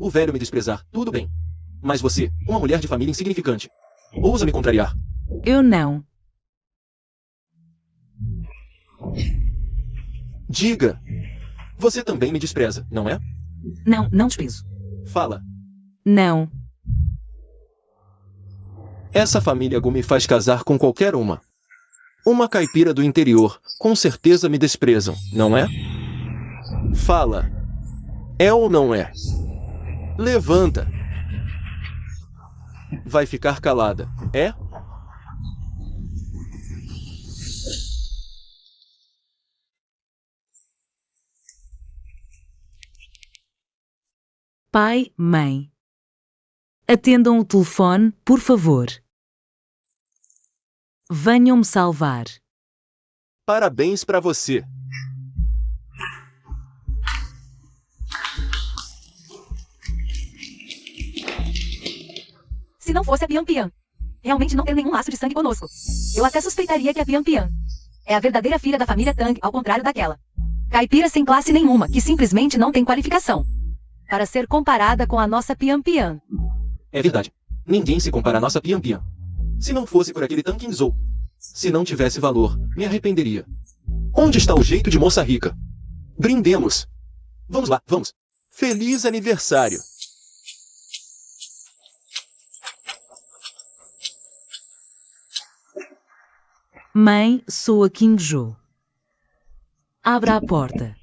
O velho me desprezar, tudo bem. Mas você, uma mulher de família insignificante, ousa me contrariar. Eu não. Diga. Você também me despreza, não é? Não, não desprezo. Fala. Não. Essa família Gu me faz casar com qualquer uma. Uma caipira do interior, com certeza me desprezam, não é? Fala. É ou não é? Levanta. Vai ficar calada, é? Pai, mãe. Atendam o telefone, por favor. Venham me salvar. Parabéns pra você. Se não fosse a Pian Pian, realmente não tem nenhum laço de sangue conosco. Eu até suspeitaria que a Pian Pian é a verdadeira filha da família Tang, ao contrário daquela caipira sem classe nenhuma, que simplesmente não tem qualificação para ser comparada com a nossa Pian Pian. É verdade. Ninguém se compara à nossa Pian Pian. Se não fosse por aquele Tang Qingzhou, se não tivesse valor, me arrependeria. Onde está o jeito de moça rica? Brindemos. Vamos lá, vamos. Feliz aniversário. Mãe, sou a Qingzhou. Abra a porta.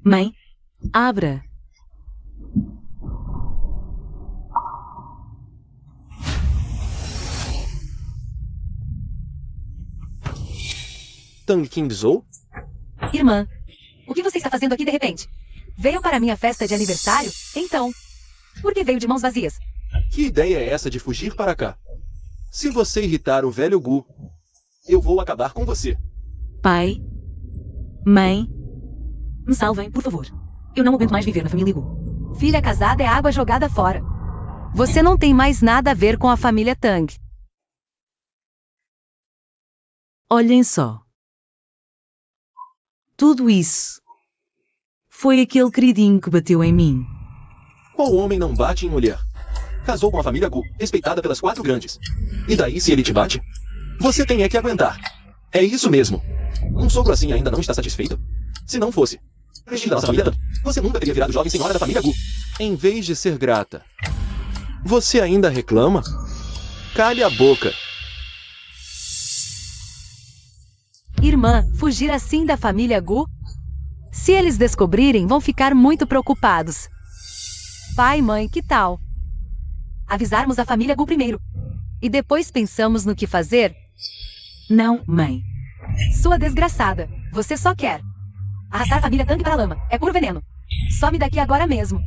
Mãe, abra. Tang Qingzhou? Irmã, o que você está fazendo aqui de repente? Veio para minha festa de aniversário? Então, por que veio de mãos vazias? Que ideia é essa de fugir para cá? Se você irritar o velho Gu, eu vou acabar com você. Pai, mãe, me salvem, por favor. Eu não aguento mais viver na família Gu. Filha casada é água jogada fora. Você não tem mais nada a ver com a família Tang. Olhem só. Tudo isso foi aquele queridinho que bateu em mim. Qual homem não bate em mulher? Casou com a família Gu, respeitada pelas 4 grandes. E daí se ele te bate? Você tem é que aguentar. É isso mesmo. Um sogro assim ainda não está satisfeito? Se não fosse prestígio da nossa família Tang, você nunca teria virado jovem senhora da família Gu. Em vez de ser grata, você ainda reclama? Cale a boca. Irmã, fugir assim da família Gu? Se eles descobrirem, vão ficar muito preocupados. Pai, mãe, que tal avisarmos a família Gu primeiro e depois pensamos no que fazer? Não, mãe. Sua desgraçada, você só quer arrastar a família Tang para a lama. É puro veneno. Some daqui agora mesmo.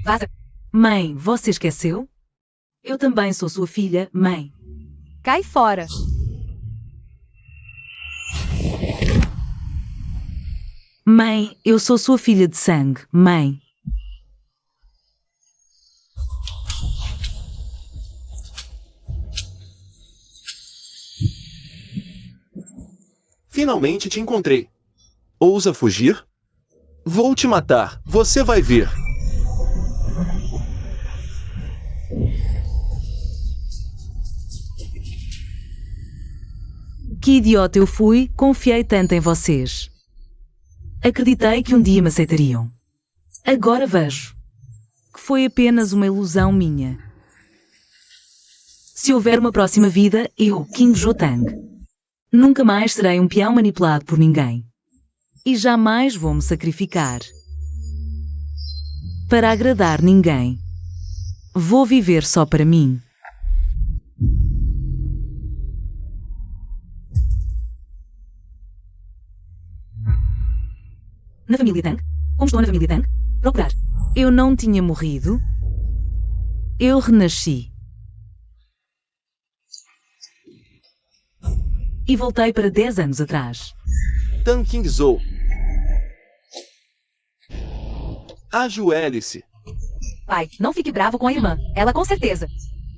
Vaza. Mãe, você esqueceu? Eu também sou sua filha, mãe. Cai fora. Mãe, eu sou sua filha de sangue, mãe. Finalmente te encontrei. Ousa fugir? Vou te matar, você vai ver. Que idiota eu fui, confiei tanto em vocês. Acreditei que um dia me aceitariam. Agora vejo que foi apenas uma ilusão minha. Se houver uma próxima vida, eu, Qingzhou Tang, nunca mais serei um peão manipulado por ninguém. E jamais vou me sacrificar para agradar ninguém. Vou viver só para mim. Na família Tang? Como estou na família Tang? Procurar. Eu não tinha morrido. Eu renasci. E voltei para 10 anos atrás. Tang Qingzhou. Ajoelhe-se. Pai, não fique bravo com a irmã. Ela com certeza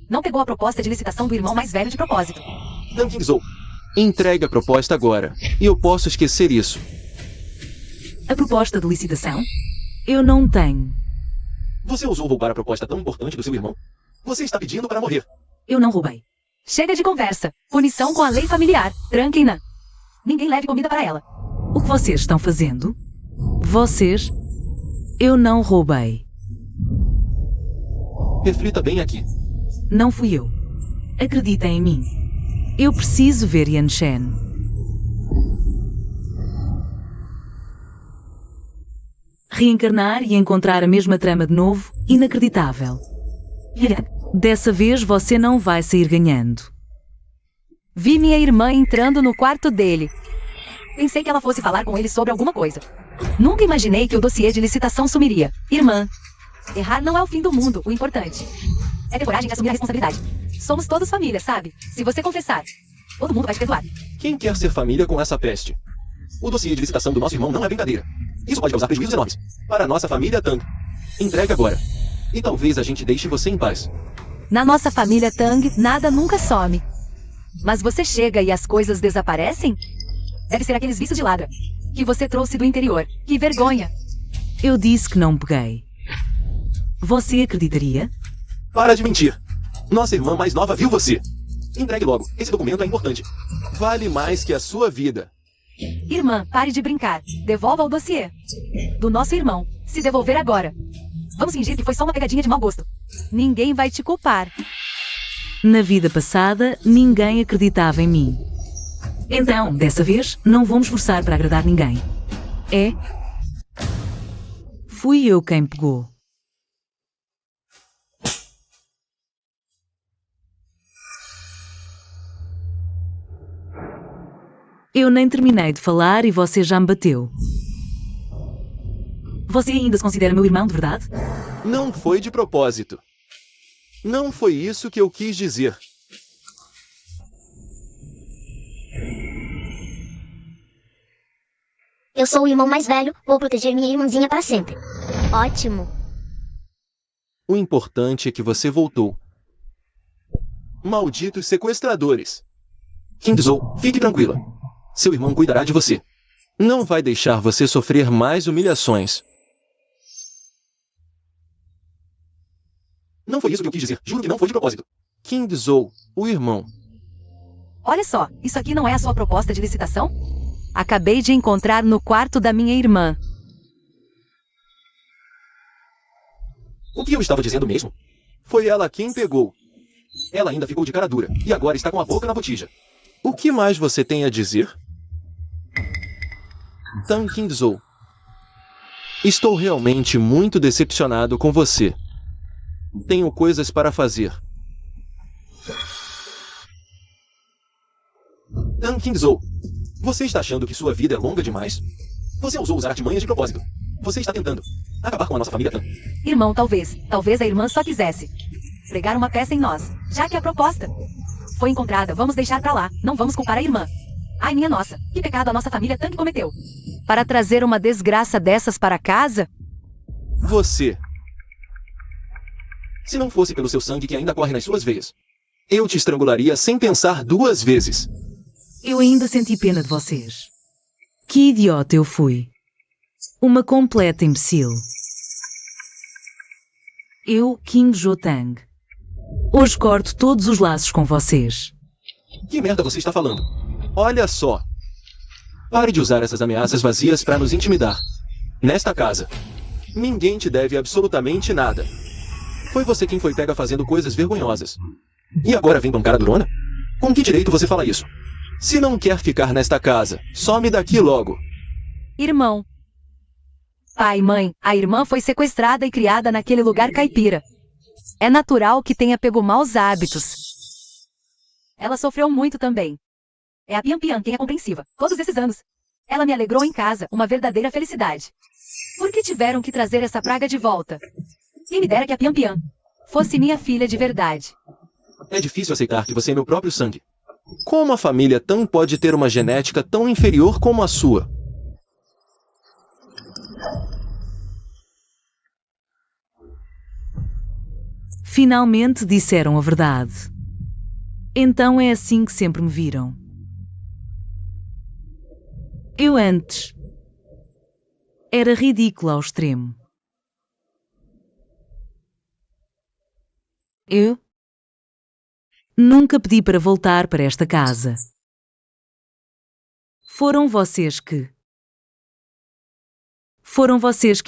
não pegou a proposta de licitação do irmão mais velho de propósito. Tang Qingzhou. Entregue a proposta agora. E eu posso esquecer isso. A proposta de licitação? Eu não tenho. Você ousou roubar a proposta tão importante do seu irmão? Você está pedindo para morrer. Eu não roubei. Chega de conversa. Punição com a lei familiar. Tranquem-na. Ninguém leve comida para ela. O que vocês estão fazendo? Vocês? Eu não roubei. Reflita bem aqui. Não fui eu. Acreditem em mim. Eu preciso ver Yanshen. Reencarnar e encontrar a mesma trama de novo, inacreditável. Dessa vez você não vai sair ganhando. Vi minha irmã entrando no quarto dele. Pensei que ela fosse falar com ele sobre alguma coisa. Nunca imaginei que o dossiê de licitação sumiria. Irmã, errar não é o fim do mundo, o importante é ter coragem de assumir a responsabilidade. Somos todos família, sabe? Se você confessar, todo mundo vai te perdoar. Quem quer ser família com essa peste? O dossiê de licitação do nosso irmão não é brincadeira. Isso pode causar prejuízos enormes para a nossa família Tang. Entregue agora. E talvez a gente deixe você em paz. Na nossa família Tang, nada nunca some. Mas você chega e as coisas desaparecem? Deve ser aqueles vícios de ladra que você trouxe do interior. Que vergonha. Eu disse que não peguei. Você acreditaria? Para de mentir. Nossa irmã mais nova viu você. Entregue logo. Esse documento é importante. Vale mais que a sua vida. Irmã, pare de brincar. Devolva o dossiê do nosso irmão. Se devolver agora. Vamos fingir que foi só uma pegadinha de mau gosto. Ninguém vai te culpar. Na vida passada, ninguém acreditava em mim. Então, dessa vez, não vou me esforçar para agradar ninguém. É? Fui eu quem pegou. Eu nem terminei de falar e você já me bateu. Você ainda se considera meu irmão de verdade? Não foi de propósito. Não foi isso que eu quis dizer. Eu sou o irmão mais velho, vou proteger minha irmãzinha para sempre. Ótimo. O importante é que você voltou. Malditos sequestradores. Kingzhou, fique tranquila. Seu irmão cuidará de você. Não vai deixar você sofrer mais humilhações. Não foi isso que eu quis dizer. Juro que não foi de propósito. Kingzhou, o irmão. Olha só, isso aqui não é a sua proposta de licitação? Acabei de encontrar no quarto da minha irmã. O que eu estava dizendo mesmo? Foi ela quem pegou. Ela ainda ficou de cara dura e agora está com a boca na botija. O que mais você tem a dizer? Tang Kingzhou. Estou realmente muito decepcionado com você. Tenho coisas para fazer. Tang Kingzhou. Você está achando que sua vida é longa demais? Você ousou usar artimanhas de propósito. Você está tentando acabar com a nossa família Tang. Irmão, talvez a irmã só quisesse pregar uma peça em nós, já que a proposta foi encontrada. Vamos deixar pra lá, não vamos culpar a irmã. Ai, minha nossa, que pecado a nossa família Tang cometeu para trazer uma desgraça dessas para casa? Você. Se não fosse pelo seu sangue que ainda corre nas suas veias, eu te estrangularia sem pensar duas vezes. Eu ainda senti pena de vocês. Que idiota eu fui. Uma completa imbecil. Eu, Kingzhou Tang. Hoje corto todos os laços com vocês. Que merda você está falando? Olha só. Pare de usar essas ameaças vazias para nos intimidar. Nesta casa, ninguém te deve absolutamente nada. Foi você quem foi pega fazendo coisas vergonhosas. E agora vem bancar a durona? Com que direito você fala isso? Se não quer ficar nesta casa, some daqui logo. Irmão. Pai, mãe, a irmã foi sequestrada e criada naquele lugar caipira. É natural que tenha pego maus hábitos. Ela sofreu muito também. É a Pian Pian quem é compreensiva. Todos esses anos. Ela me alegrou em casa, uma verdadeira felicidade. Por que tiveram que trazer essa praga de volta? Quem me dera que a Pian Pian fosse minha filha de verdade. É difícil aceitar que você é meu próprio sangue. Como a família Tang pode ter uma genética tão inferior como a sua? Finalmente disseram a verdade. Então é assim que sempre me viram. Eu antes era ridícula ao extremo. Eu nunca pedi para voltar para esta casa. Foram vocês que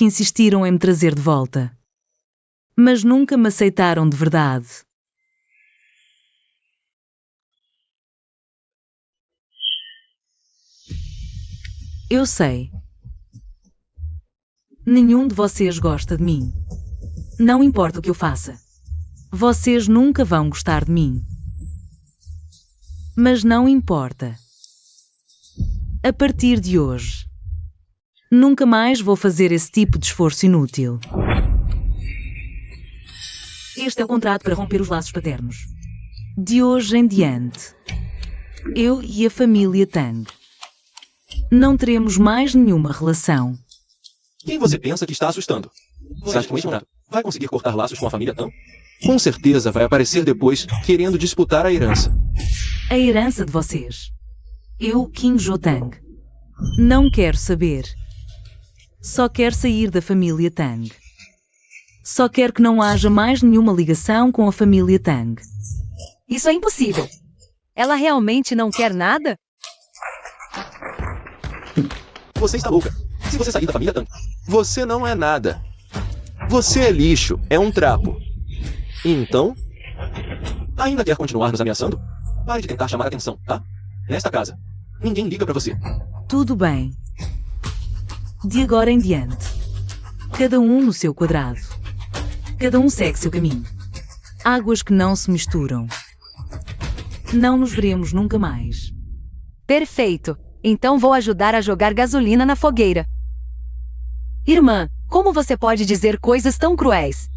insistiram em me trazer de volta. Mas nunca me aceitaram de verdade. Eu sei. Nenhum de vocês gosta de mim. Não importa o que eu faça. Vocês nunca vão gostar de mim. Mas não importa. A partir de hoje, nunca mais vou fazer esse tipo de esforço inútil. Este é o contrato para romper os laços paternos. De hoje em diante, eu e a família Tang não teremos mais nenhuma relação. Quem você pensa que está assustando? Você acha que com isso vai conseguir cortar laços com a família Tan? Com certeza vai aparecer depois querendo disputar a herança. A herança de vocês. Eu, King Jotang, não quero saber. Só quero sair da família Tang. Só quero que não haja mais nenhuma ligação com a família Tang. Isso é impossível. Ela realmente não quer nada? Você está louca. Se você sair da família Tang, você não é nada. Você é lixo, é um trapo. Então, ainda quer continuar nos ameaçando? Pare de tentar chamar atenção, tá? Nesta casa, ninguém liga pra você. Tudo bem. De agora em diante, cada um no seu quadrado. Cada um segue seu caminho. Águas que não se misturam. Não nos veremos nunca mais. Perfeito. Então vou ajudar a jogar gasolina na fogueira. Irmã, como você pode dizer coisas tão cruéis?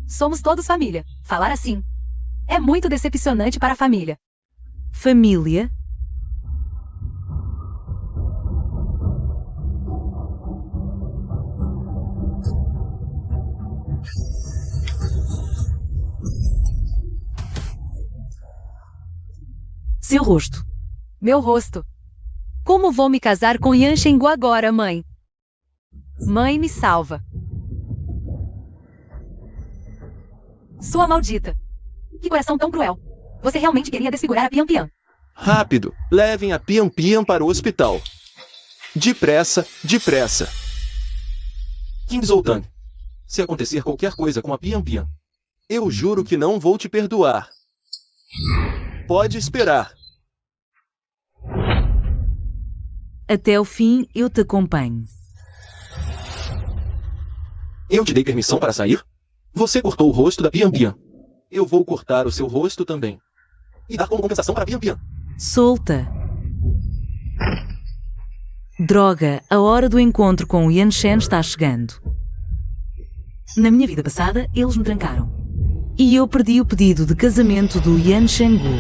Somos todos família. Falar assim é muito decepcionante para a família. Família? Seu rosto. Meu rosto. Como vou me casar com Yan Shengu agora, mãe? Mãe, me salva. Sua maldita. Que coração tão cruel. Você realmente queria desfigurar a Pian Pian. Rápido, levem a Pian Pian para o hospital. Depressa, depressa. King Zoltan, se acontecer qualquer coisa com a Pian Pian, eu juro que não vou te perdoar. Pode esperar. Até o fim eu te acompanho. Eu te dei permissão para sair? Você cortou o rosto da Pian Pian. Eu vou cortar o seu rosto também. E dar como compensação para a Pian Pian. Solta. Droga, a hora do encontro com o Yan Shen está chegando. Na minha vida passada, eles me trancaram. E eu perdi o pedido de casamento do Yan Shengu.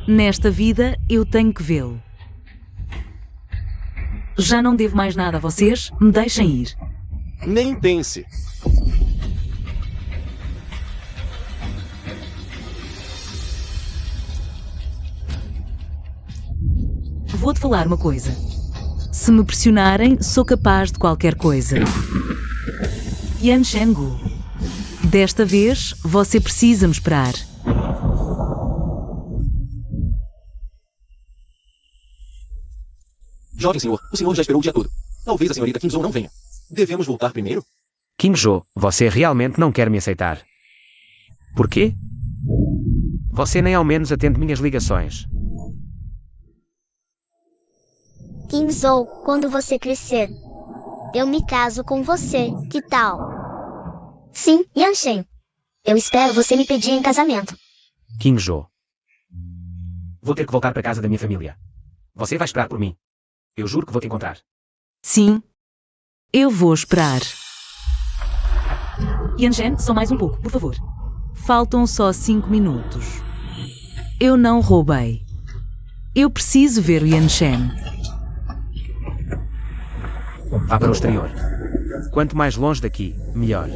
Nesta vida, eu tenho que vê-lo. Já não devo mais nada a vocês, me deixem ir. Nem pense. Vou-te falar uma coisa. Se me pressionarem, sou capaz de qualquer coisa. Yan Shengu, desta vez, você precisa me esperar. Jovem senhor, o senhor já esperou o dia todo. Talvez a senhorita Kim Zhou não venha. Devemos voltar primeiro? King Jo, você realmente não quer me aceitar. Por quê? Você nem ao menos atende minhas ligações. King Zhou, quando você crescer, eu me caso com você, que tal? Sim, Yan Shen. Eu espero você me pedir em casamento. King Jo. Vou ter que voltar para casa da minha família. Você vai esperar por mim. Eu juro que vou te encontrar. Sim, eu vou esperar. Yan Shen, só mais um pouco, por favor. Faltam só 5 minutos. Eu não roubei. Eu preciso ver o Yan Shen. Vá para o exterior. Quanto mais longe daqui, melhor.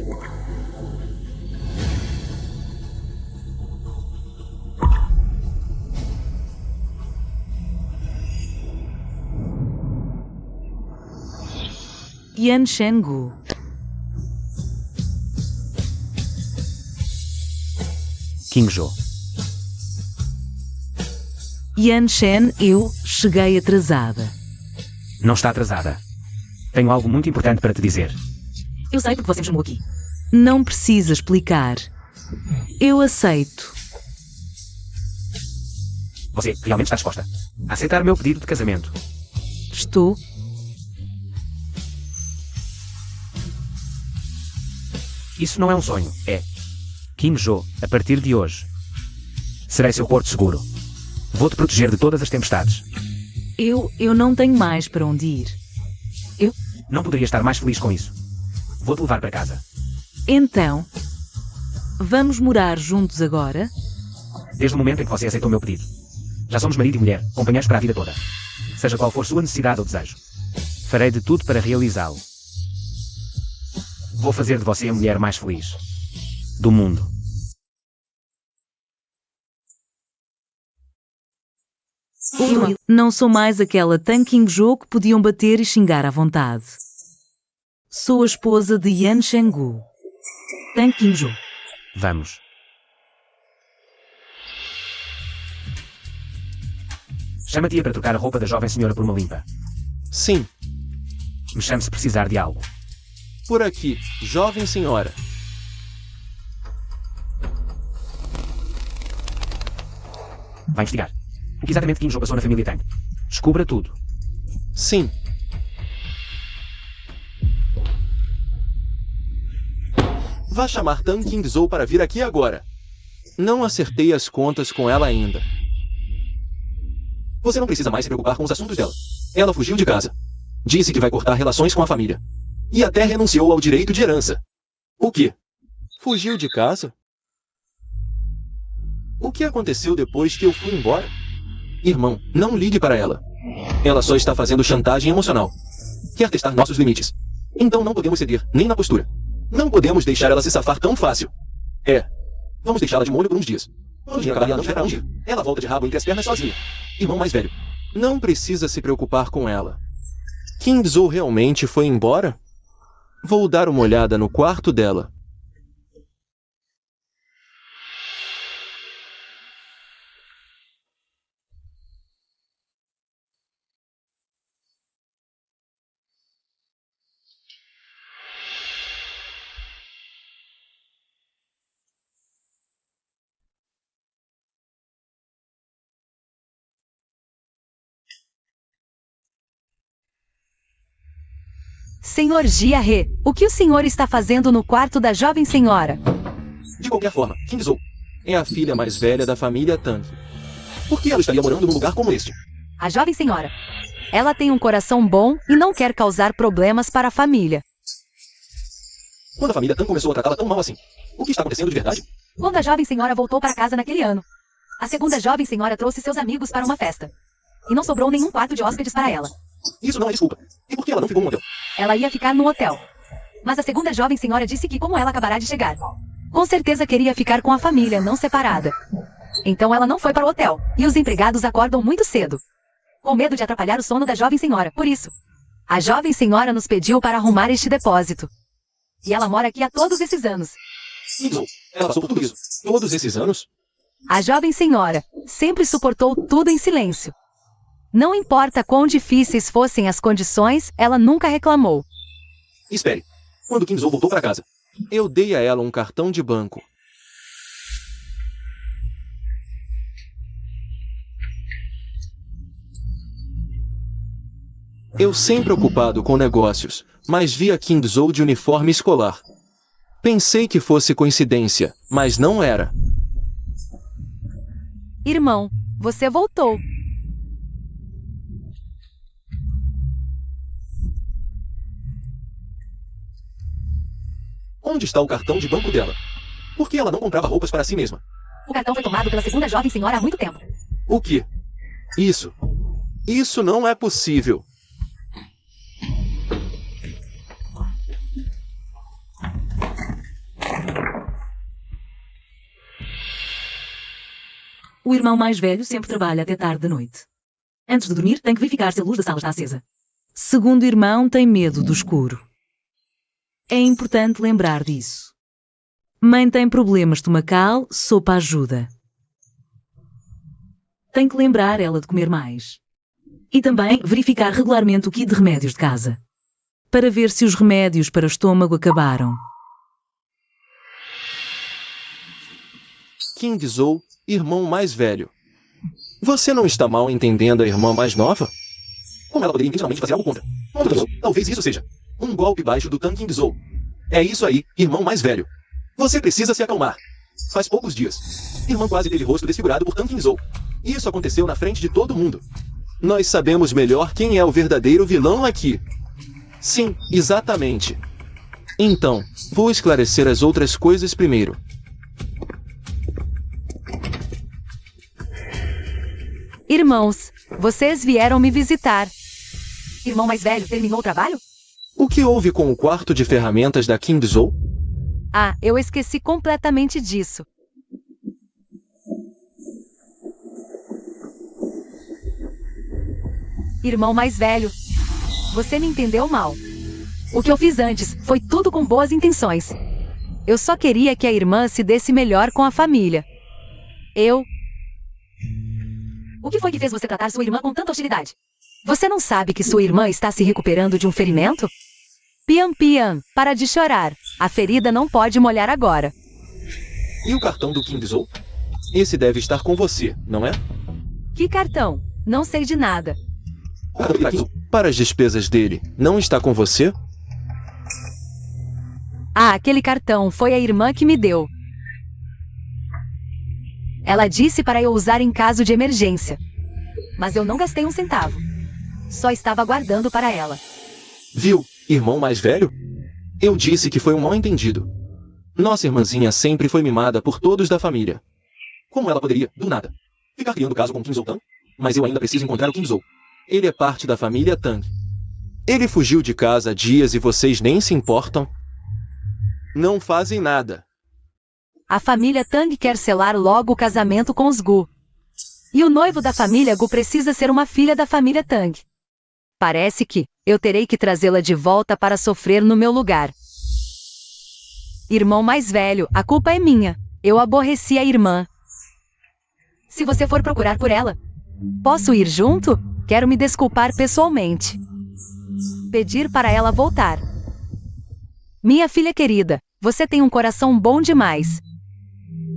Yan Shengu. Qingzhou. Yanshen, eu cheguei atrasada. Não está atrasada. Tenho algo muito importante para te dizer. Eu sei porque você me chamou aqui. Não precisa explicar. Eu aceito. Você realmente está disposta a aceitar meu pedido de casamento? Estou. Isso não é um sonho, é. Qingzhou, a partir de hoje, serei seu porto seguro. Vou-te proteger de todas as tempestades. Eu não tenho mais para onde ir. Não poderia estar mais feliz com isso. Vou-te levar para casa. Então, vamos morar juntos agora? Desde o momento em que você aceitou meu pedido. Já somos marido e mulher, companheiros para a vida toda. Seja qual for sua necessidade ou desejo. Farei de tudo para realizá-lo. Vou fazer de você a mulher mais feliz do mundo. Eu não sou mais aquela Tang Qingzhou que podiam bater e xingar à vontade. Sou a esposa de Yan Shenggu. Tang Qingzhou. Vamos. Chama a tia para trocar a roupa da jovem senhora por uma limpa. Sim, Me chame se precisar de algo. por aqui, jovem senhora. Vai investigar. O que exatamente Qingzhou passou na família Tang? Descubra tudo. Sim. Vá chamar Tang Qingzhou para vir aqui agora. Não acertei as contas com ela ainda. Você não precisa mais se preocupar com os assuntos dela. Ela fugiu de casa. Disse que vai cortar relações com a família. E até renunciou ao direito de herança. O quê? Fugiu de casa? O que aconteceu depois que eu fui embora? Irmão, não ligue para ela. Ela só está fazendo chantagem emocional. Quer testar nossos limites. Então não podemos ceder, nem na postura. Não podemos deixar ela se safar tão fácil. Vamos deixá-la de molho por uns dias. Quando o dia acabar e ela não tiver pra onde ir, ela volta de rabo entre as pernas sozinha. Irmão mais velho, não precisa se preocupar com ela. Qingzhou realmente foi embora? Vou dar uma olhada no quarto dela. Senhor Jiahe, o que o senhor está fazendo no quarto da jovem senhora? De qualquer forma, Qingzhou é a filha mais velha da família Tang. Por que ela estaria morando num lugar como este? A jovem senhora. Ela tem um coração bom e não quer causar problemas para a família. Quando a família Tang começou a tratá-la tão mal assim? O que está acontecendo de verdade? Quando a jovem senhora voltou para casa naquele ano, a segunda jovem senhora trouxe seus amigos para uma festa. E não sobrou nenhum quarto de hóspedes para ela. Isso não é desculpa. E por que ela não ficou no hotel? Ela ia ficar no hotel. Mas a segunda jovem senhora disse que, como ela acabará de chegar, com certeza queria ficar com a família, não separada. Então ela não foi para o hotel, e os empregados acordam muito cedo, com medo de atrapalhar o sono da jovem senhora. Por isso, a jovem senhora nos pediu para arrumar este depósito. E ela mora aqui há todos esses anos. Qingzhou, ela passou por tudo isso. Todos esses anos? A jovem senhora sempre suportou tudo em silêncio. Não importa quão difíceis fossem as condições, ela nunca reclamou. Espere. Quando Qingzhou voltou para casa, eu dei a ela um cartão de banco. Eu sempre ocupado com negócios, mas vi a Qingzhou de uniforme escolar. Pensei que fosse coincidência, mas não era. Irmão, você voltou. Onde está o cartão de banco dela? Por que ela não comprava roupas para si mesma? O cartão foi tomado pela segunda jovem senhora há muito tempo. O quê? Isso não é possível. O irmão mais velho sempre trabalha até tarde da noite. Antes de dormir, tem que verificar se a luz da sala está acesa. Segundo irmão tem medo do escuro. É importante lembrar disso. Mãe tem problemas estomacal, sopa ajuda. Tem que lembrar ela de comer mais. E também verificar regularmente o kit de remédios de casa. Para ver se os remédios para o estômago acabaram. King Zou, irmão mais velho. Você não está mal entendendo a irmã mais nova? Como ela poderia intencionalmente fazer algo contra? Talvez isso seja um golpe baixo do Tan King Zou. É isso aí, irmão mais velho. Você precisa se acalmar. Faz poucos dias, irmã quase teve rosto desfigurado por Tan King Zou. Isso aconteceu na frente de todo mundo. Nós sabemos melhor quem é o verdadeiro vilão aqui. Sim, exatamente. Então, vou esclarecer as outras coisas primeiro. Irmãos, vocês vieram me visitar. Irmão mais velho terminou o trabalho? O que houve com o quarto de ferramentas da King Zou? Ah, eu esqueci completamente disso. Irmão mais velho, você me entendeu mal. O que eu fiz antes foi tudo com boas intenções. Eu só queria que a irmã se desse melhor com a família. O que foi que fez você tratar sua irmã com tanta hostilidade? Você não sabe que sua irmã está se recuperando de um ferimento? Pian Pian, para de chorar. A ferida não pode molhar agora. E o cartão do King Zou? Esse deve estar com você, não é? Que cartão? Não sei de nada. O cartão do King Zou, para as despesas dele, não está com você? Ah, aquele cartão foi a irmã que me deu. Ela disse para eu usar em caso de emergência. Mas eu não gastei um centavo. Só estava guardando para ela. Viu, irmão mais velho? Eu disse que foi um mal-entendido. Nossa irmãzinha sempre foi mimada por todos da família. Como ela poderia, do nada, ficar criando caso com King Zou Tang? Mas eu ainda preciso encontrar o King Zou. Ele é parte da família Tang. Ele fugiu de casa há dias e vocês nem se importam? Não fazem nada. A família Tang quer selar logo o casamento com os Gu. E o noivo da família Gu precisa ser uma filha da família Tang. Parece que eu terei que trazê-la de volta para sofrer no meu lugar. Irmão mais velho, a culpa é minha. Eu aborreci a irmã. Se você for procurar por ela, posso ir junto? Quero me desculpar pessoalmente. Pedir para ela voltar. Minha filha querida, você tem um coração bom demais.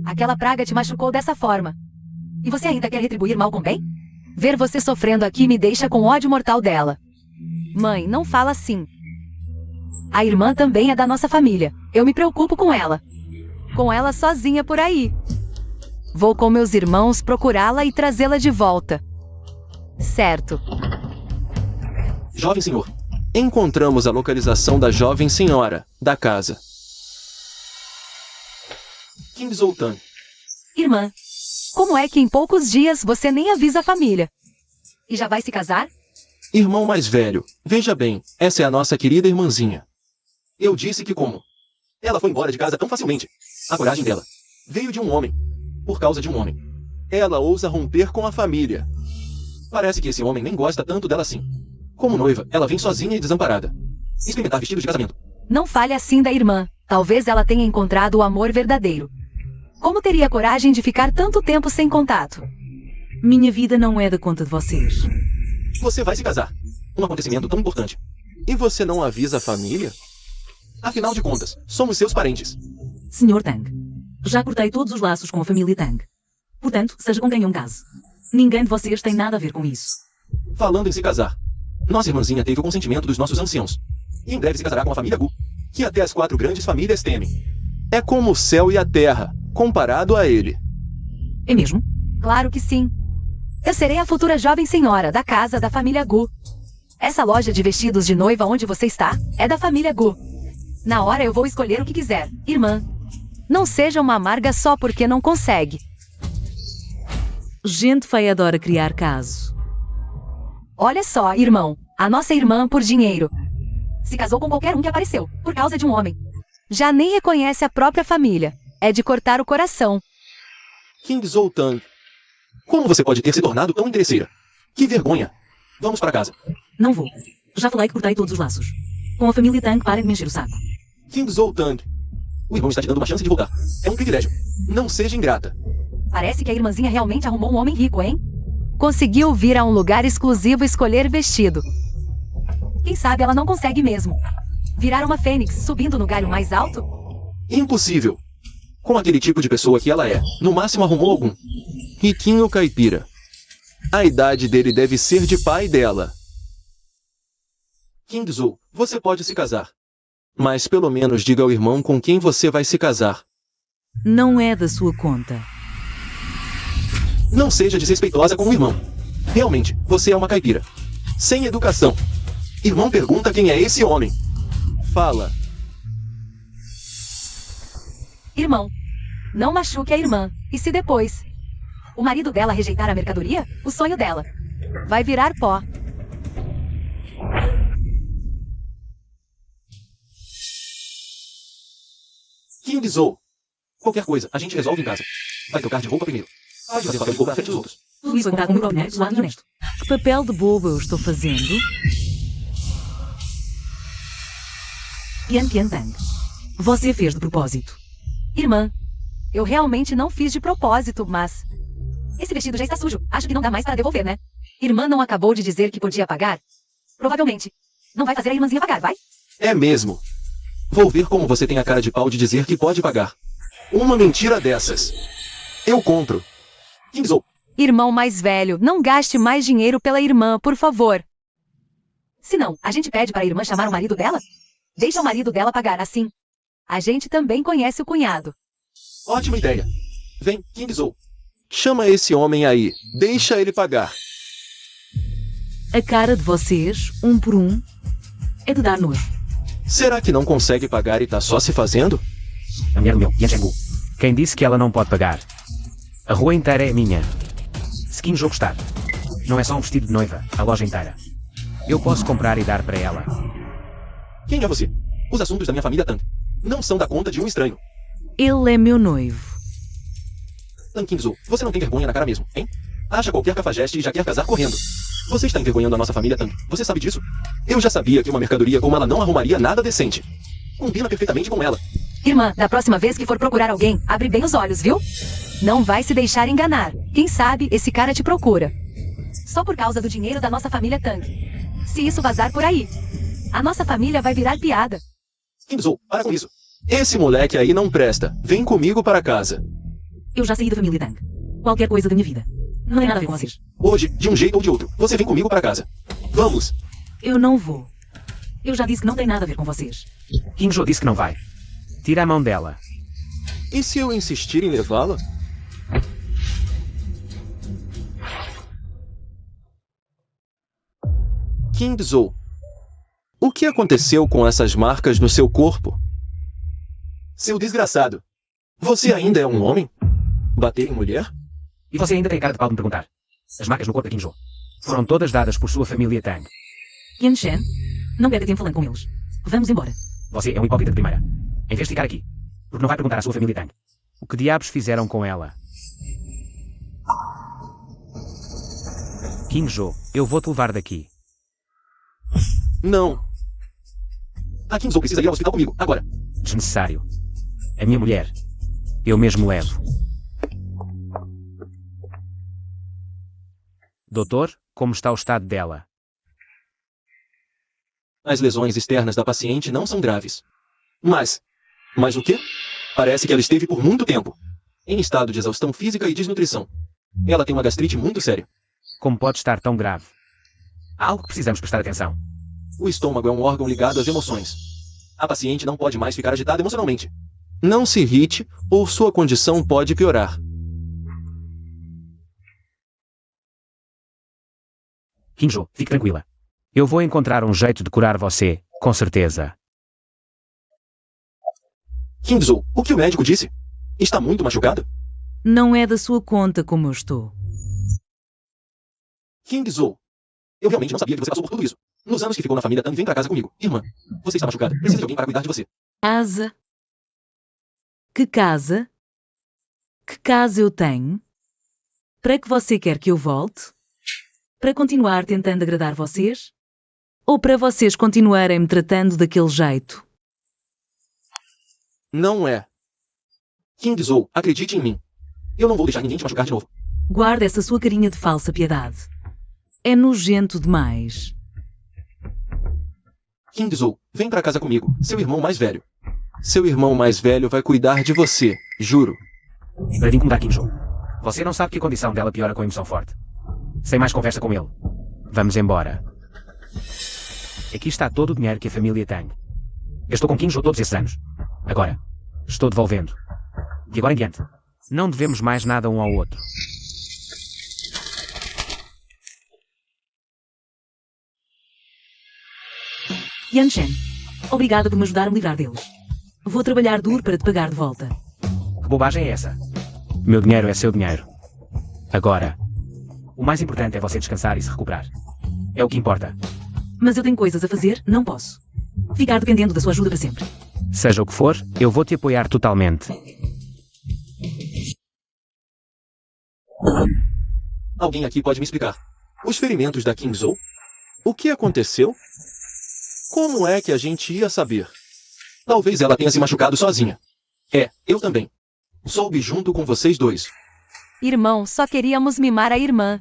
Aquela praga te machucou dessa forma. E você ainda quer retribuir mal com bem? Ver você sofrendo aqui me deixa com ódio mortal dela. Mãe, não fala assim. A irmã também é da nossa família. Eu me preocupo com ela. Com ela sozinha por aí. Vou com meus irmãos procurá-la e trazê-la de volta. Certo. Jovem senhor, encontramos a localização da jovem senhora, da casa. King Zou Tang. Irmã, como é que em poucos dias você nem avisa a família? E já vai se casar? Irmão mais velho, veja bem, essa é a nossa querida irmãzinha. Eu disse que como? Ela foi embora de casa tão facilmente. A coragem dela veio de um homem. Por causa de um homem. Ela ousa romper com a família. Parece que esse homem nem gosta tanto dela assim. Como noiva, ela vem sozinha e desamparada. Experimentar vestidos de casamento. Não fale assim da irmã. Talvez ela tenha encontrado o amor verdadeiro. Como teria coragem de ficar tanto tempo sem contato? Minha vida não é da conta de vocês. Você vai se casar. Um acontecimento tão importante. E você não avisa a família? Afinal de contas, somos seus parentes. Senhor Tang, já cortei todos os laços com a família Tang. Portanto, seja com quem um case. Ninguém de vocês tem nada a ver com isso. Falando em se casar, nossa irmãzinha teve o consentimento dos nossos anciãos. E em breve se casará com a família Gu, que até as 4 grandes famílias temem. É como o céu e a terra, comparado a ele. É mesmo? Claro que sim. Eu serei a futura jovem senhora da casa da família Gu. Essa loja de vestidos de noiva onde você está é da família Gu. Na hora eu vou escolher o que quiser. Irmã, não seja uma amarga só porque não consegue. Gente feia adora criar caso. Olha só, irmão, a nossa irmã por dinheiro se casou com qualquer um que apareceu, por causa de um homem. Já nem reconhece a própria família. É de cortar o coração. King Zou Tang. Como você pode ter se tornado tão interesseira? Que vergonha. Vamos para casa. Não vou. Já falei que cortei todos os laços. Com a família Tang, parem de me encher o saco. King Zou Tang. O irmão está te dando uma chance de voltar. É um privilégio. Não seja ingrata. Parece que a irmãzinha realmente arrumou um homem rico, hein? Conseguiu vir a um lugar exclusivo e escolher vestido. Quem sabe ela não consegue mesmo. Virar uma fênix subindo no galho mais alto? Impossível. Com aquele tipo de pessoa que ela é, no máximo arrumou algum. Riquinho caipira. A idade dele deve ser de pai dela. Kingzou, você pode se casar. Mas pelo menos diga ao irmão com quem você vai se casar. Não é da sua conta. Não seja desrespeitosa com o irmão. Realmente, você é uma caipira. Sem educação. Irmão pergunta quem é esse homem. Fala. Irmão, não machuque a irmã. E se depois o marido dela rejeitar a mercadoria, o sonho dela vai virar pó. Kingzou. Qualquer coisa, a gente resolve em casa. Vai trocar de roupa primeiro. Pode fazer papel de bobo à frente dos outros. Tudo isso foi contado com o meu próprio dinheiro, suado e honesto. Que papel de bobo eu estou fazendo? Yan Tiantang. Você fez de propósito. Irmã, eu realmente não fiz de propósito, mas esse vestido já está sujo. Acho que não dá mais para devolver, né? Irmã não acabou de dizer que podia pagar? Provavelmente. Não vai fazer a irmãzinha pagar, vai? É mesmo. Vou ver como você tem a cara de pau de dizer que pode pagar. Uma mentira dessas. Eu compro. Kingzou. Irmão mais velho, não gaste mais dinheiro pela irmã, por favor. Se não, a gente pede para a irmã chamar o marido dela? Deixa o marido dela pagar, assim. A gente também conhece o cunhado. Ótima ideia. Vem, Kingzou. Chama esse homem aí. Deixa ele pagar. A cara de vocês, um por um, é de dar nojo. Será que não consegue pagar e tá só se fazendo? A mulher do meu, Yanchenggu. Quem disse que ela não pode pagar? A rua inteira é minha. Se Kingzou gostar. Não é só um vestido de noiva, a loja inteira. Eu posso comprar e dar para ela. Quem é você? Os assuntos da minha família Tang não são da conta de um estranho. Ele é meu noivo. Tang Kingzou, você não tem vergonha na cara mesmo, hein? Acha qualquer cafajeste e já quer casar correndo. Você está envergonhando a nossa família Tang. Você sabe disso? Eu já sabia que uma mercadoria como ela não arrumaria nada decente. Combina perfeitamente com ela. Irmã, da próxima vez que for procurar alguém, abre bem os olhos, viu? Não vai se deixar enganar. Quem sabe esse cara te procura. Só por causa do dinheiro da nossa família Tang. Se isso vazar por aí, a nossa família vai virar piada. Kingzou, para com isso. Esse moleque aí não presta. Vem comigo para casa. Eu já saí da família Tang. Qualquer coisa da minha vida. Não tem nada a ver com vocês. Hoje, de um jeito ou de outro, você vem comigo para casa. Vamos. Eu não vou. Eu já disse que não tem nada a ver com vocês. Kingzou disse que não vai. Tira a mão dela. E se eu insistir em levá-la? Kingzou, o que aconteceu com essas marcas no seu corpo? Seu desgraçado, você ainda é um homem? Bater em mulher? E você ainda tem cara de pau de me perguntar. As marcas no corpo de Kingzou foram todas dadas por sua família Tang. Yan Shen, não perca tempo falando com eles. Vamos embora. Você é um hipócrita de primeira. Em vez de ficar aqui, porque não vai perguntar à sua família Tang. O que diabos fizeram com ela? Kingzou, eu vou te levar daqui. Não. A Kingzou precisa ir ao hospital comigo, agora. Desnecessário. A minha mulher. Eu mesmo levo. Doutor, como está o estado dela? As lesões externas da paciente não são graves. Mas o quê? Parece que ela esteve por muito tempo em estado de exaustão física e desnutrição. Ela tem uma gastrite muito séria. Como pode estar tão grave? Há algo que precisamos prestar atenção. O estômago é um órgão ligado às emoções. A paciente não pode mais ficar agitada emocionalmente. Não se irrite, ou sua condição pode piorar. Kingzou, fique tranquila. Eu vou encontrar um jeito de curar você, com certeza. Kingzou, o que o médico disse? Está muito machucada? Não é da sua conta como eu estou. Kingzou, eu realmente não sabia que você passou por tudo isso. Nos anos que ficou na família Tang, vem pra casa comigo. Irmã, você está machucada. Precisa de alguém para cuidar de você. Casa? Que casa? Que casa eu tenho? Para que você quer que eu volte? Para continuar tentando agradar vocês? Ou para vocês continuarem me tratando daquele jeito? Não é. King Zou, acredite em mim. Eu não vou deixar ninguém te machucar de novo. Guarda essa sua carinha de falsa piedade. É nojento demais. King Zou, vem pra casa comigo, seu irmão mais velho. Seu irmão mais velho vai cuidar de você, juro. Para vir incomodar Kim-jo. Você não sabe que a condição dela piora com emoção forte. Sem mais conversa com ele. Vamos embora. Aqui está todo o dinheiro que a família tem. Eu estou com Kim-jo todos esses anos. Agora, estou devolvendo. De agora em diante, não devemos mais nada um ao outro. Yanshen, obrigada por me ajudar a me livrar deles. Vou trabalhar duro para te pagar de volta. Que bobagem é essa? Meu dinheiro é seu dinheiro. Agora, o mais importante é você descansar e se recuperar. É o que importa. Mas eu tenho coisas a fazer, não posso. Ficar dependendo da sua ajuda para sempre. Seja o que for, eu vou te apoiar totalmente. Alguém aqui pode me explicar? Os ferimentos da King Zou? O que aconteceu? Como é que a gente ia saber? Talvez ela tenha se machucado sozinha. É, eu também. Soube junto com vocês dois. Irmão, só queríamos mimar a irmã.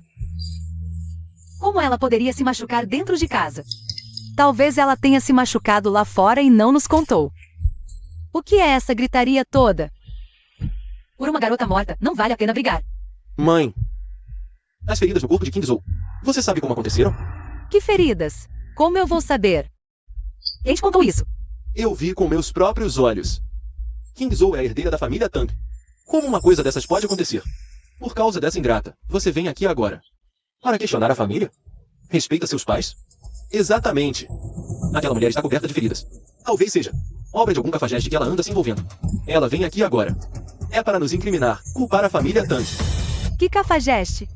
Como ela poderia se machucar dentro de casa? Talvez ela tenha se machucado lá fora e não nos contou. O que é essa gritaria toda? Por uma garota morta, não vale a pena brigar. Mãe, as feridas no corpo de King Zou. Você sabe como aconteceram? Que feridas? Como eu vou saber? Quem te contou isso? Eu vi com meus próprios olhos. King Zou é a herdeira da família Tang. Como uma coisa dessas pode acontecer? Por causa dessa ingrata, você vem aqui agora. Para questionar a família? Respeita seus pais? Exatamente. Aquela mulher está coberta de feridas. Talvez seja obra de algum cafajeste que ela anda se envolvendo. Ela vem aqui agora. É para nos incriminar, culpar a família Tang. Que cafajeste?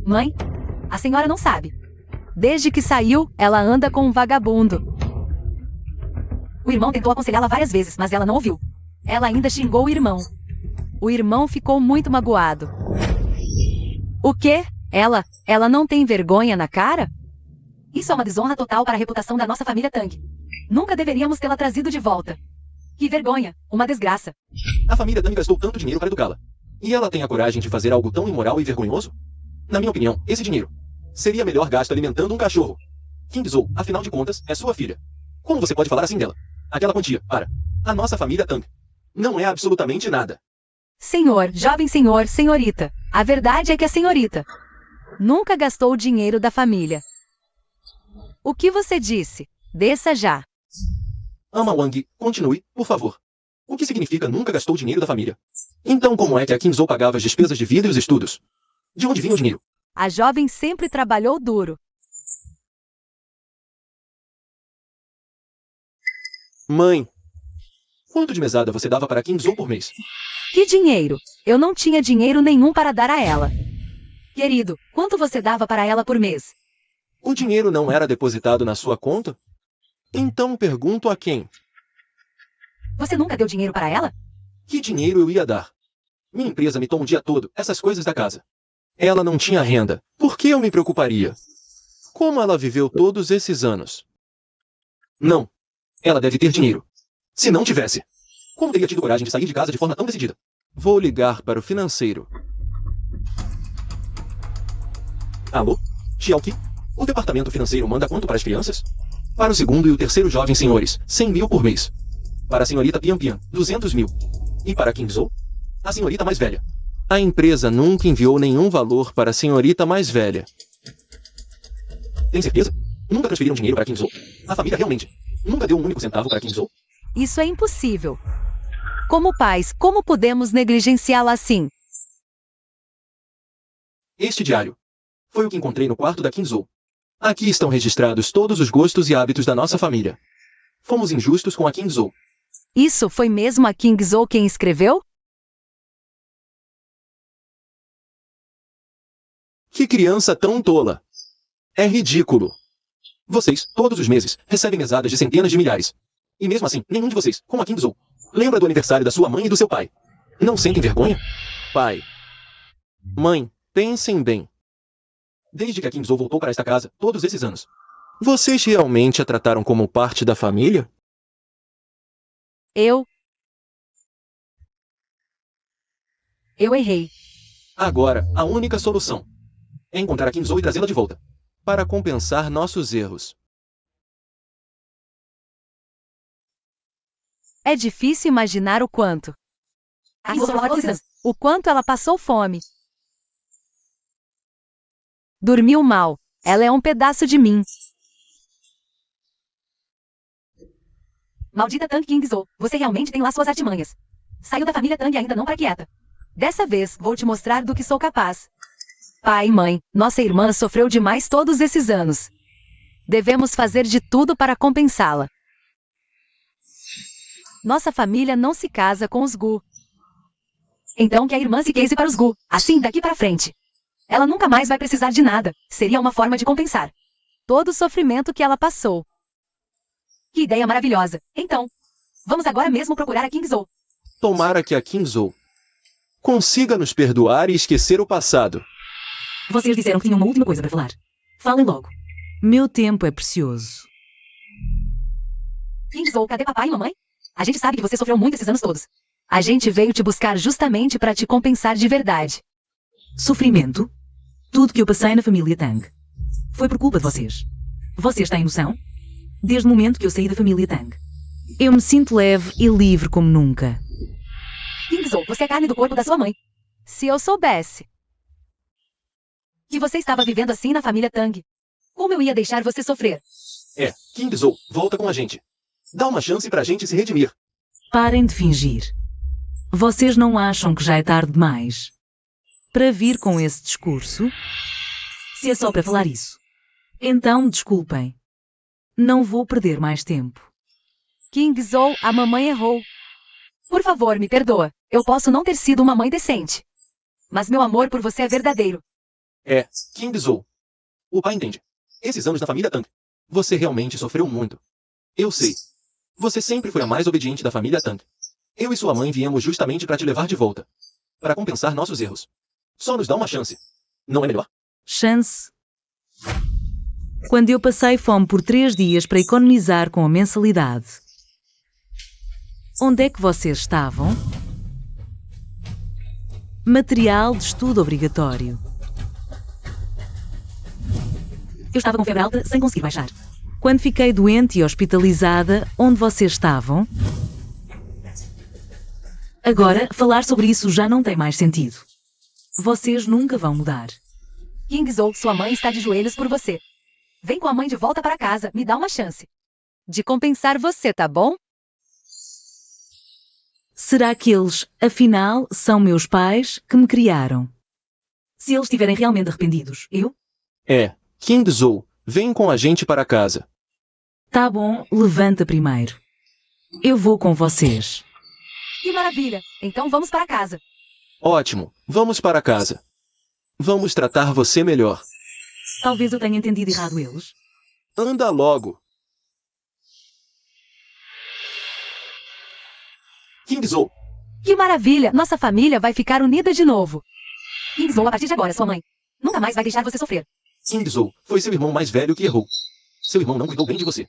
Mãe, a senhora não sabe. Desde que saiu, ela anda com um vagabundo. O irmão tentou aconselhá-la várias vezes, mas ela não ouviu. Ela ainda xingou o irmão. O irmão ficou muito magoado. O quê? Ela não tem vergonha na cara? Isso é uma desonra total para a reputação da nossa família Tang. Nunca deveríamos tê-la trazido de volta. Que vergonha, uma desgraça. A família Tang gastou tanto dinheiro para educá-la. E ela tem a coragem de fazer algo tão imoral e vergonhoso? Na minha opinião, esse dinheiro seria melhor gasto alimentando um cachorro. King Zou, afinal de contas, é sua filha. Como você pode falar assim dela? Aquela quantia, para a nossa família Tang não é absolutamente nada. Senhor, jovem senhor, senhorita. A verdade é que a senhorita nunca gastou o dinheiro da família. O que você disse? Desça já. Ama Wang, continue, por favor. O que significa nunca gastou o dinheiro da família? Então como é que a King Zou pagava as despesas de vida e os estudos? De onde vinha o dinheiro? A jovem sempre trabalhou duro. Mãe, quanto de mesada você dava para a King Zou por mês? Que dinheiro? Eu não tinha dinheiro nenhum para dar a ela. Querido, quanto você dava para ela por mês? O dinheiro não era depositado na sua conta? Então pergunto a quem? Você nunca deu dinheiro para ela? Que dinheiro eu ia dar? Minha empresa me toma o dia todo, essas coisas da casa. Ela não tinha renda. Por que eu me preocuparia? Como ela viveu todos esses anos? Não. Ela deve ter dinheiro. Se não tivesse, como teria tido coragem de sair de casa de forma tão decidida? Vou ligar para o financeiro. Alô? Xiaoqi? O departamento financeiro manda quanto para as crianças? Para o segundo e o terceiro jovem senhores, 100 mil por mês. Para a senhorita Pian Pian, 200 mil. E para a King Zou? A senhorita mais velha. A empresa nunca enviou nenhum valor para a senhorita mais velha. Tem certeza? Nunca transferiram dinheiro para a King Zou? A família realmente nunca deu um único centavo para a King Zou? Isso é impossível. Como pais, como podemos negligenciá-la assim? Este diário foi o que encontrei no quarto da King Zou. Aqui estão registrados todos os gostos e hábitos da nossa família. Fomos injustos com a King Zou. Isso foi mesmo a King Zou quem escreveu? Que criança tão tola! É ridículo. Vocês, todos os meses, recebem mesadas de centenas de milhares. E mesmo assim, nenhum de vocês, como a King Zou, lembra do aniversário da sua mãe e do seu pai. Não sentem vergonha? Pai. Mãe, pensem bem. Desde que a King Zou voltou para esta casa, todos esses anos, vocês realmente a trataram como parte da família? Eu errei. Agora, a única solução é encontrar a Kinzo e trazê-la de volta, para compensar nossos erros. É difícil imaginar o quanto. O quanto ela passou fome. Dormiu mal. Ela é um pedaço de mim. Maldita Tang Kingzo, você realmente tem lá suas artimanhas. Saiu da família Tang e ainda não para quieta. Dessa vez, vou te mostrar do que sou capaz. Pai e mãe, nossa irmã sofreu demais todos esses anos. Devemos fazer de tudo para compensá-la. Nossa família não se casa com os Gu. Então que a irmã se case para os Gu, assim daqui para frente. Ela nunca mais vai precisar de nada, seria uma forma de compensar todo o sofrimento que ela passou. Que ideia maravilhosa. Então, vamos agora mesmo procurar a Kingzo. Tomara que a Kinzo consiga nos perdoar e esquecer o passado. Vocês disseram que tinham uma última coisa para falar. Falem logo. Meu tempo é precioso. Kingzo, cadê papai e mamãe? A gente sabe que você sofreu muito esses anos todos. A gente veio te buscar justamente para te compensar de verdade. Sofrimento? Tudo que eu passei na família Tang foi por culpa de vocês. Vocês têm noção? Desde o momento que eu saí da família Tang, eu me sinto leve e livre como nunca. Kingzo, você é carne do corpo da sua mãe. Se eu soubesse que você estava vivendo assim na família Tang, como eu ia deixar você sofrer? Kinzo, volta com a gente. Dá uma chance pra gente se redimir. Parem de fingir. Vocês não acham que já é tarde demais para vir com esse discurso? Se é só para falar isso, então me desculpem. Não vou perder mais tempo. Kingzo, a mamãe errou. Por favor, me perdoa. Eu posso não ter sido uma mãe decente. Mas meu amor por você é verdadeiro. Kinzo. O pai entende. Esses anos na família Tang, você realmente sofreu muito. Eu sei. Você sempre foi a mais obediente da família Tang. Eu e sua mãe viemos justamente para te levar de volta. Para compensar nossos erros. Só nos dá uma chance. Não é melhor? Chance? Quando eu passei fome por 3 dias para economizar com a mensalidade, onde é que vocês estavam? Material de estudo obrigatório. Eu estava com febre alta sem conseguir baixar. Quando fiquei doente e hospitalizada, onde vocês estavam? Agora, falar sobre isso já não tem mais sentido. Vocês nunca vão mudar. Kingzo, sua mãe está de joelhos por você. Vem com a mãe de volta para casa, me dá uma chance de compensar você, tá bom? Será que eles, afinal, são meus pais que me criaram? Se eles estiverem realmente arrependidos, eu? Kinzo, vem com a gente para casa. Tá bom, levanta primeiro. Eu vou com vocês. Que maravilha! Então vamos para casa. Ótimo, vamos para casa. Vamos tratar você melhor. Talvez eu tenha entendido errado eles. Anda logo. Kinzo, Que maravilha! Nossa família vai ficar unida de novo. Kingzo, a partir de agora, sua mãe nunca mais vai deixar você sofrer. Kinzo, foi seu irmão mais velho que errou. Seu irmão não cuidou bem de você.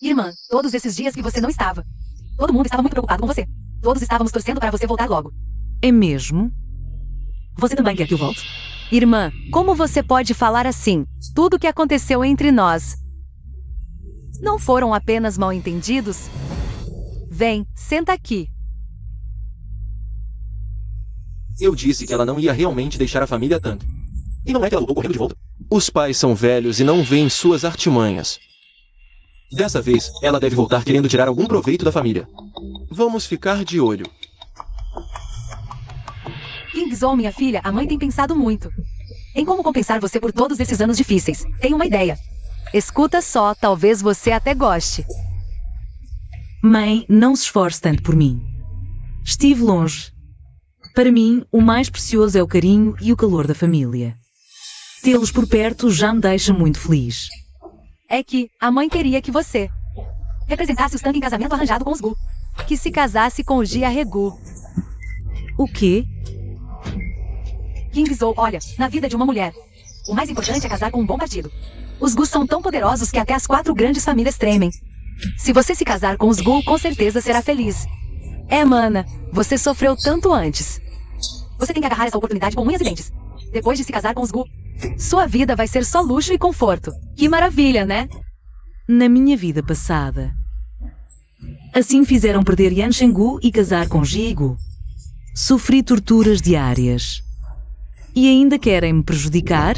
Irmã, todos esses dias que você não estava. Todo mundo estava muito preocupado com você. Todos estávamos torcendo para você voltar logo. É mesmo? Você também quer que eu volte? Irmã, como você pode falar assim? Tudo o que aconteceu entre nós não foram apenas mal-entendidos? Vem, senta aqui. Eu disse que ela não ia realmente deixar a família Tang. E não é que ela lutou correndo de volta. Os pais são velhos e não veem suas artimanhas. Dessa vez, ela deve voltar querendo tirar algum proveito da família. Vamos ficar de olho. Kingzo, minha filha, a mãe tem pensado muito em como compensar você por todos esses anos difíceis. Tenho uma ideia. Escuta só, talvez você até goste. Mãe, não se esforce tanto por mim. Estive longe. Para mim, o mais precioso é o carinho e o calor da família. Tê-los por perto já me deixa muito feliz. É que a mãe queria que você representasse os Tang em casamento arranjado com os Gu. Que se casasse com o Jia Regu. O quê? Kingzo, olha, na vida de uma mulher, o mais importante é casar com um bom partido. Os Gus são tão poderosos que até as 4 grandes famílias tremem. Se você se casar com os Gu, com certeza será feliz. É, mana, você sofreu tanto antes. Você tem que agarrar essa oportunidade com unhas e dentes. Depois de se casar com os Gu, sua vida vai ser só luxo e conforto. Que maravilha, né? Na minha vida passada. Assim fizeram perder Yan Shengu e casar com Ji Gu. Sofri torturas diárias. E ainda querem me prejudicar?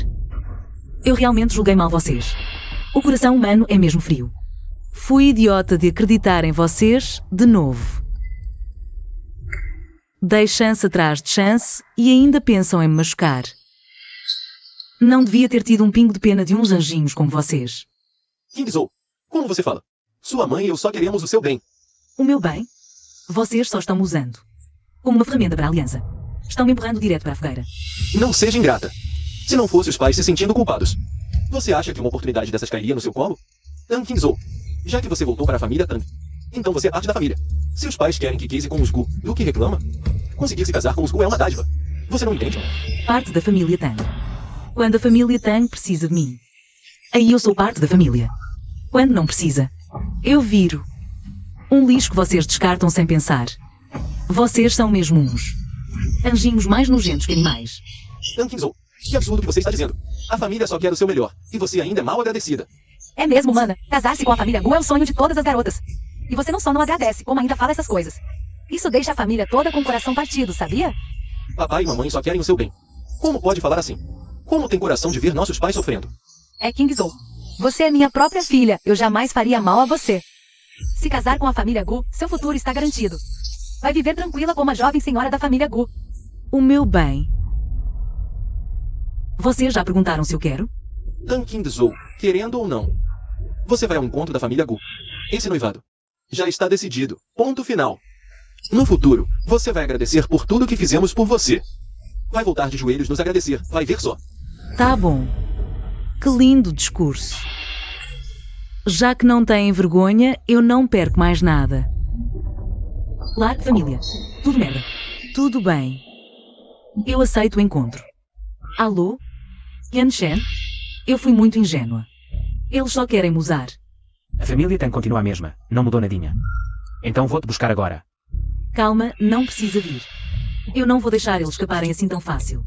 Eu realmente julguei mal vocês. O coração humano é mesmo frio. Fui idiota de acreditar em vocês de novo. Dei chance atrás de chance e ainda pensam em me machucar. Não devia ter tido um pingo de pena de uns anjinhos como vocês. Kingzou, como você fala? Sua mãe e eu só queremos o seu bem. O meu bem? Vocês só estão me usando. Como uma ferramenta para a aliança. Estão me empurrando direto para a fogueira. Não seja ingrata. Se não fosse os pais se sentindo culpados. Você acha que uma oportunidade dessas cairia no seu colo? Tan Kingzou, já que você voltou para a família Tan, então você é parte da família. Se os pais querem que case com os Gu, do que reclama? Conseguir se casar com os Gu é uma dádiva. Você não entende? Parte da família Tang. Quando a família Tang precisa de mim. Aí eu sou parte da família. Quando não precisa, eu viro. Um lixo que vocês descartam sem pensar. Vocês são mesmo uns anjinhos mais nojentos que animais. Tan Kingzou, que absurdo que você está dizendo. A família só quer o seu melhor, e você ainda é mal agradecida. É mesmo, mana. Casar-se com a família Gu é o sonho de todas as garotas. E você não só não agradece, como ainda fala essas coisas. Isso deixa a família toda com o coração partido, sabia? Papai e mamãe só querem o seu bem. Como pode falar assim? Como tem coração de ver nossos pais sofrendo? É Kingzou. Você é minha própria filha. Eu jamais faria mal a você. Se casar com a família Gu, seu futuro está garantido. Vai viver tranquila como a jovem senhora da família Gu. O meu bem. Vocês já perguntaram se eu quero? Tan Kingzou, querendo ou não. Você vai ao encontro da família Gu. Esse noivado já está decidido. Ponto final. No futuro, você vai agradecer por tudo que fizemos por você. Vai voltar de joelhos nos agradecer. Vai ver só. Tá bom. Que lindo discurso. Já que não têm vergonha, eu não perco mais nada. Claro, família. Tudo merda. Tudo bem. Eu aceito o encontro. Alô? Yanshen? Eu fui muito ingênua. Eles só querem me usar. A família Tan continua a mesma. Não mudou nadinha. Então vou-te buscar agora. Calma, não precisa vir. Eu não vou deixar eles escaparem assim tão fácil.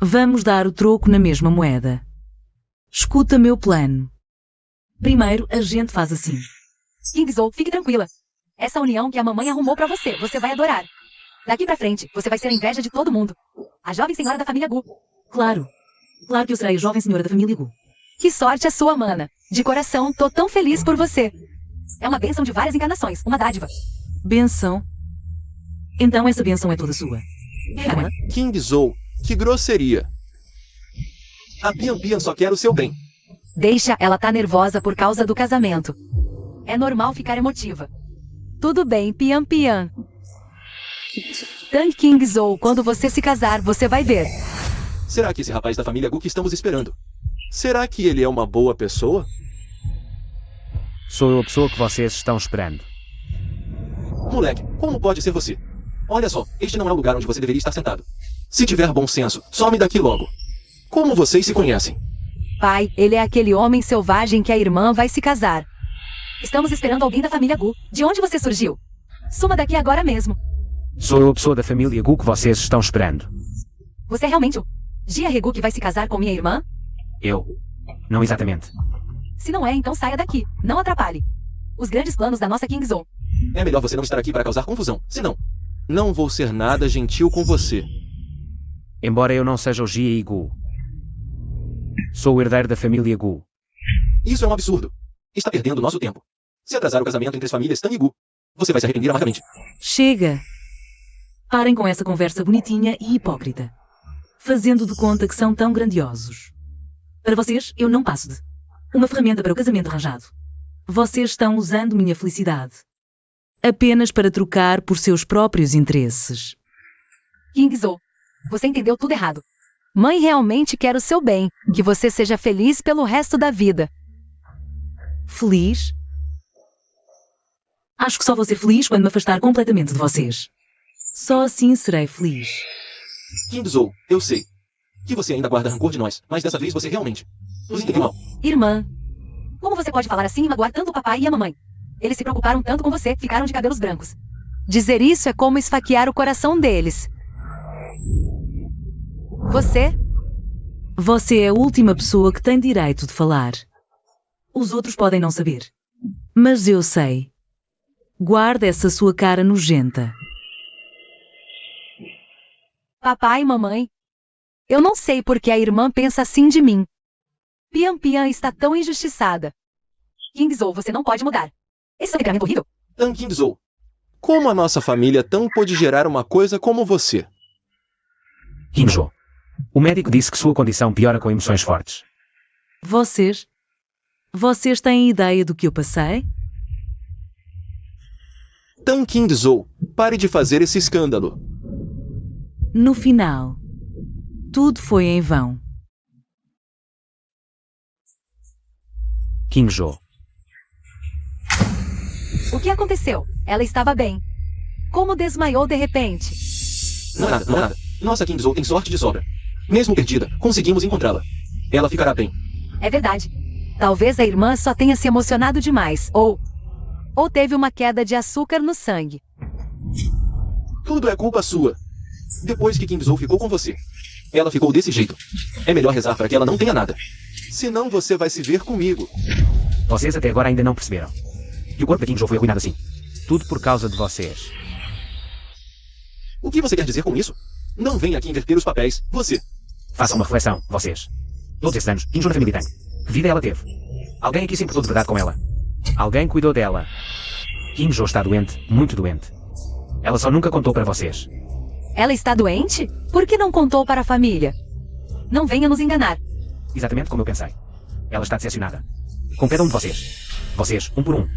Vamos dar o troco na mesma moeda. Escuta meu plano. Primeiro, a gente faz assim. Kingzou, fique tranquila. Essa união que a mamãe arrumou pra você, você vai adorar. Daqui pra frente, você vai ser a inveja de todo mundo. A jovem senhora da família Gu. Claro. Claro que eu serei a jovem senhora da família Gu. Que sorte a sua, mana. De coração, tô tão feliz por você. É uma bênção de várias encarnações, uma dádiva. Benção? Então essa benção é toda sua. Kingzou, que grosseria. A Pian Pian só quer o seu bem. Deixa, ela tá nervosa por causa do casamento. É normal ficar emotiva. Tudo bem, Pian Pian. Tan Kingzou, quando você se casar, você vai ver. Será que esse rapaz da família Gu que estamos esperando? Será que ele é uma boa pessoa? Sou eu a pessoa que vocês estão esperando. Moleque, como pode ser você? Olha só, este não é o lugar onde você deveria estar sentado. Se tiver bom senso, some daqui logo. Como vocês se conhecem? Pai, ele é aquele homem selvagem que a irmã vai se casar. Estamos esperando alguém da família Gu. De onde você surgiu? Suma daqui agora mesmo. Sou eu a pessoa da família Gu que vocês estão esperando. Você é realmente o Jia Regu que vai se casar com minha irmã? Eu? Não exatamente. Se não é, então saia daqui. Não atrapalhe os grandes planos da nossa Kingzou. É melhor você não estar aqui para causar confusão. Senão, não vou ser nada gentil com você. Embora eu não seja o Jia Gu. Sou o herdeiro da família Gu. Isso é um absurdo. Está perdendo nosso tempo. Se atrasar o casamento entre as famílias Tan e Gu, você vai se arrepender amargamente. Chega! Parem com essa conversa bonitinha e hipócrita. Fazendo de conta que são tão grandiosos. Para vocês, eu não passo de uma ferramenta para o casamento arranjado. Vocês estão usando minha felicidade. Apenas para trocar por seus próprios interesses. Kingzou, você entendeu tudo errado. Mãe realmente quer o seu bem. Que você seja feliz pelo resto da vida. Feliz? Acho que só vou ser feliz quando me afastar completamente de vocês. Só assim serei feliz. Kingzou, eu sei que você ainda guarda rancor de nós, mas dessa vez você realmente nos entendeu mal. Irmã, como você pode falar assim e magoar tanto o papai e a mamãe? Eles se preocuparam tanto com você, ficaram de cabelos brancos. Dizer isso é como esfaquear o coração deles. Você é a última pessoa que tem direito de falar. Os outros podem não saber. Mas eu sei. Guarda essa sua cara nojenta. Papai e mamãe. Eu não sei por que a irmã pensa assim de mim. Pian Pian está tão injustiçada. Kingzou, você não pode mudar. Esse sangramento horrível. Tan Kingzou, como a nossa família Tan pôde gerar uma coisa como você? Kingzou. O médico disse que sua condição piora com emoções fortes. Vocês têm ideia do que eu passei? Tan Kingzou, pare de fazer esse escândalo. No final, tudo foi em vão. Kingzou. O que aconteceu? Ela estava bem. Como desmaiou de repente? Não é nada, não é nada. Nossa Kingzou tem sorte de sobra. Mesmo perdida, conseguimos encontrá-la. Ela ficará bem. É verdade. Talvez a irmã só tenha se emocionado demais, ou teve uma queda de açúcar no sangue. Tudo é culpa sua. Depois que Kingzou ficou com você, ela ficou desse jeito. É melhor rezar para que ela não tenha nada. Senão você vai se ver comigo. Vocês até agora ainda não perceberam. E o corpo da Kingzou foi arruinado assim. Tudo por causa de vocês. O que você quer dizer com isso? Não venha aqui inverter os papéis, você. Façam uma reflexão, vocês. Todos esses anos, Kingzou na família Tang. Que vida ela teve? Alguém aqui se importou de verdade com ela? Alguém cuidou dela? Kingzou está doente, muito doente. Ela só nunca contou para vocês. Ela está doente? Por que não contou para a família? Não venha nos enganar. Exatamente como eu pensei. Ela está decepcionada. Com cada um de vocês. Vocês, um por um.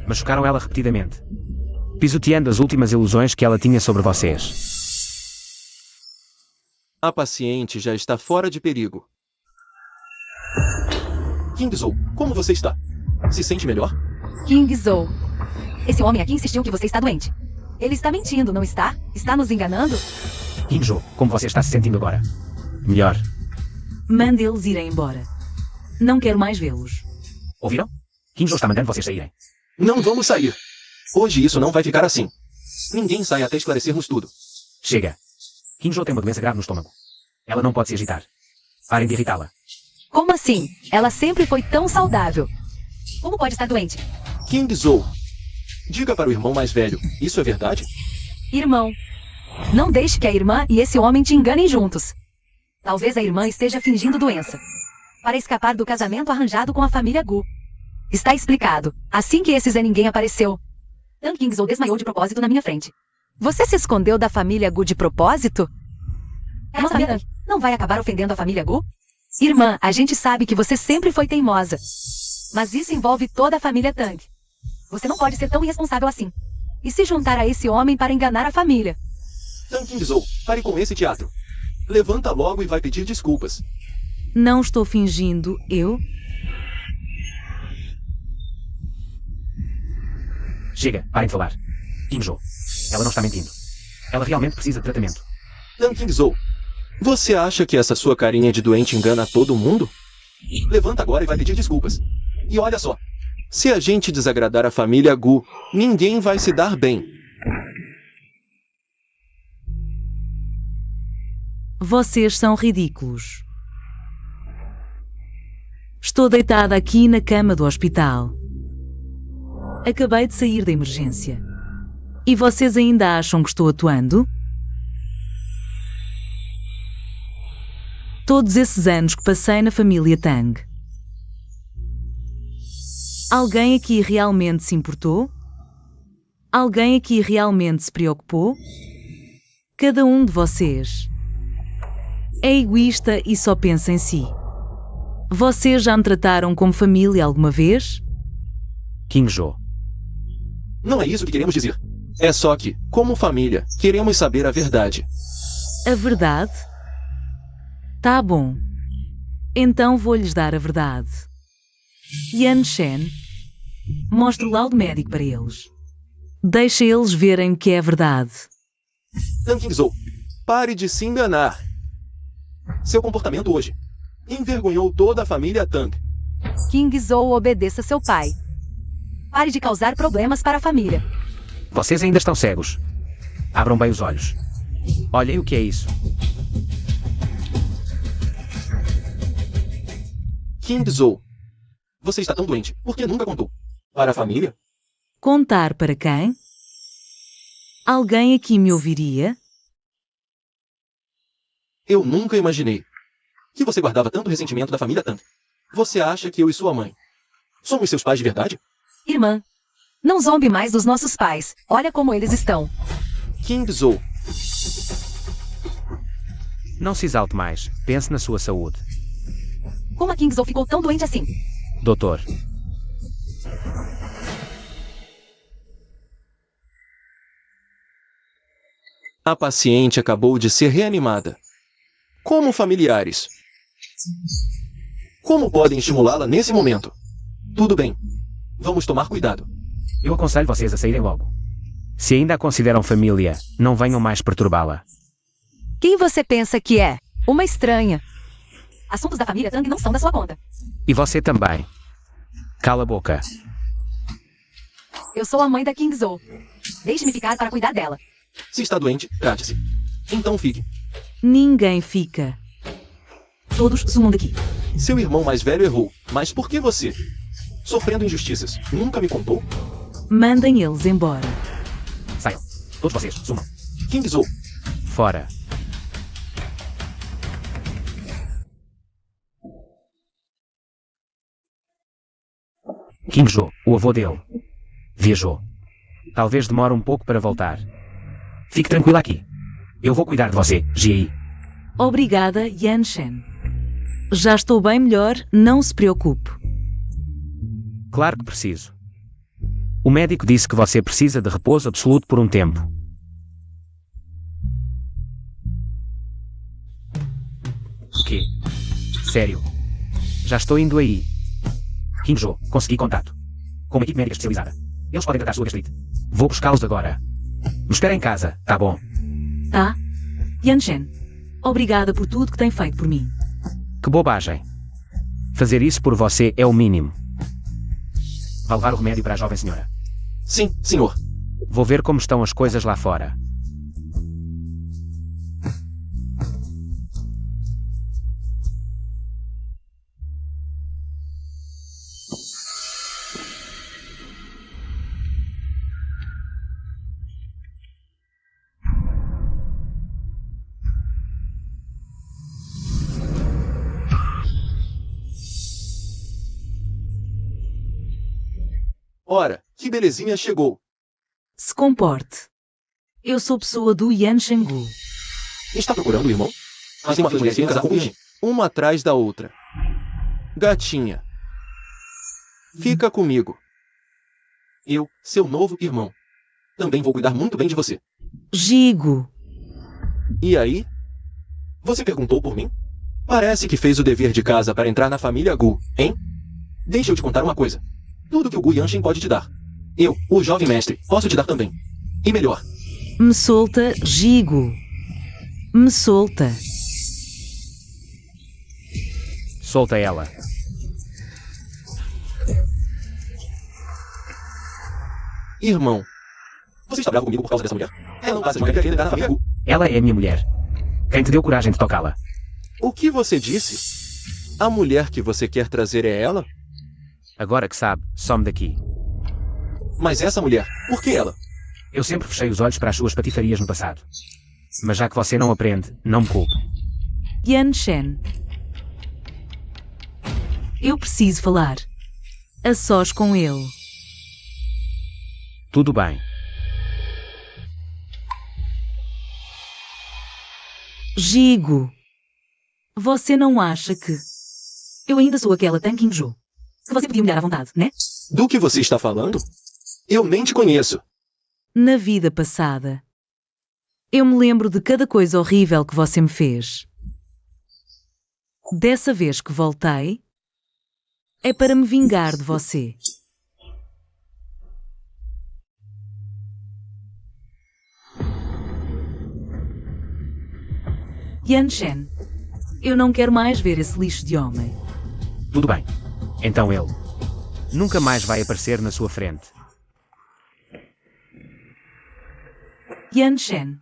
Machucaram ela repetidamente. Pisoteando as últimas ilusões que ela tinha sobre vocês. A paciente já está fora de perigo. Kingzou, como você está? Se sente melhor? Kingzou. Esse homem aqui insistiu que você está doente. Ele está mentindo, não está? Está nos enganando? Kingzou, como você está se sentindo agora? Melhor. Mande eles irem embora. Não quero mais vê-los. Ouviram? Kingzou está mandando vocês saírem. Não vamos sair. Hoje isso não vai ficar assim. Ninguém sai até esclarecermos tudo. Chega. Kingzou tem uma doença grave no estômago. Ela não pode se agitar. Parem de irritá-la. Como assim? Ela sempre foi tão saudável. Como pode estar doente? Kingzou, diga para o irmão mais velho, isso é verdade? Irmão. Não deixe que a irmã e esse homem te enganem juntos. Talvez a irmã esteja fingindo doença. Para escapar do casamento arranjado com a família Gu. Está explicado. Assim que esse Zé Ninguém apareceu, Tan Kingzou desmaiou de propósito na minha frente. Você se escondeu da família Gu de propósito? A nossa família não vai acabar ofendendo a família Gu? Irmã, a gente sabe que você sempre foi teimosa. Mas isso envolve toda a família Tang. Você não pode ser tão irresponsável assim. E se juntar a esse homem para enganar a família? Tan Kingzou, pare com esse teatro. Levanta logo e vai pedir desculpas. Não estou fingindo, eu? Chega, parem de falar. Kingzou. Ela não está mentindo. Ela realmente precisa de tratamento. Tan Kingzou, você acha que essa sua carinha de doente engana todo mundo? Levanta agora e vai pedir desculpas. E olha só, se a gente desagradar a família Gu, ninguém vai se dar bem. Vocês são ridículos. Estou deitada aqui na cama do hospital. Acabei de sair da emergência. E vocês ainda acham que estou atuando? Todos esses anos que passei na família Tang. Alguém aqui realmente se importou? Alguém aqui realmente se preocupou? Cada um de vocês é egoísta e só pensa em si. Vocês já me trataram como família alguma vez? Kingzou. Não é isso que queremos dizer. É só que, como família, queremos saber a verdade. A verdade? Tá bom. Então vou-lhes dar a verdade. Yan Shen, mostre o laudo médico para eles. Deixa eles verem o que é verdade. Tan Kingzou, pare de se enganar. Seu comportamento hoje envergonhou toda a família Tang. Kingzou, obedeça seu pai. Pare de causar problemas para a família. Vocês ainda estão cegos. Abram bem os olhos. Olhem o que é isso. King Zou. Você está tão doente, por que nunca contou? Para a família? Contar para quem? Alguém aqui me ouviria? Eu nunca imaginei que você guardava tanto ressentimento da família Tang. Você acha que eu e sua mãe somos seus pais de verdade? Irmã, não zombe mais dos nossos pais. Olha como eles estão. King Zou. Não se exalte mais. Pense na sua saúde. Como a Kingzou ficou tão doente assim? Doutor. A paciente acabou de ser reanimada. Como familiares? Como podem estimulá-la nesse momento? Tudo bem. Vamos tomar cuidado. Eu aconselho vocês a saírem logo. Se ainda a consideram família, não venham mais perturbá-la. Quem você pensa que é? Uma estranha. Assuntos da família Tang não são da sua conta. E você também. Cala a boca. Eu sou a mãe da Kingzou. Deixe-me ficar para cuidar dela. Se está doente, trate-se. Então fique. Ninguém fica. Todos sumam daqui. Seu irmão mais velho errou, mas por que você? Sofrendo injustiças, nunca me contou? Mandem eles embora. Saiam. Todos vocês, sumam. King Zou. Fora. King Zou, o avô dele, viajou. Talvez demore um pouco para voltar. Fique tranquila aqui. Eu vou cuidar de você, Ji. Obrigada, Yanshen. Já estou bem melhor, não se preocupe. Claro que preciso. O médico disse que você precisa de repouso absoluto por um tempo. O quê? Sério? Já estou indo aí. King Zou, consegui contato com uma equipe médica especializada. Eles podem tratar sua gastrite. Vou buscá-los agora. Me espera em casa, tá bom? Tá? Yanshen, obrigada por tudo que tem feito por mim. Que bobagem. Fazer isso por você é o mínimo. Vai levar o remédio para a jovem senhora. Sim, senhor. Vou ver como estão as coisas lá fora. Ora, que belezinha chegou. Se comporte. Eu sou pessoa do Yanshen Gu. Está procurando o irmão? Mas tem uma mulher que casar com virgem. Uma atrás da outra. Gatinha. Fica comigo. Eu, seu novo irmão. Também vou cuidar muito bem de você. Gigo. E aí? Você perguntou por mim? Parece que fez o dever de casa para entrar na família Gu, hein? Deixa eu te contar uma coisa. Tudo que o Gu Yanshen pode te dar. Eu, o jovem mestre, posso te dar também. E melhor. Me solta, Gigo. Me solta. Solta ela. Irmão. Você está bravo comigo por causa dessa mulher? Ela não passa de uma querer entrar na família Gu. Ela é minha mulher. Quem te deu coragem de tocá-la? O que você disse? A mulher que você quer trazer é ela? Agora que sabe, some daqui. Mas essa mulher, por que ela? Eu sempre fechei os olhos para as suas patifarias no passado. Mas já que você não aprende, não me culpe. Yanshen. Eu preciso falar. A sós com ele. Tudo bem. Gigo. Você não acha que... Eu ainda sou aquela Tang Qingzhou que você podia humilhar à vontade, né? Do que você está falando? Eu nem te conheço. Na vida passada. Eu me lembro de cada coisa horrível que você me fez. Dessa vez que voltei, é para me vingar de você. Yanshen, eu não quero mais ver esse lixo de homem. Tudo bem. Então ele. Nunca mais vai aparecer na sua frente. Yanshen.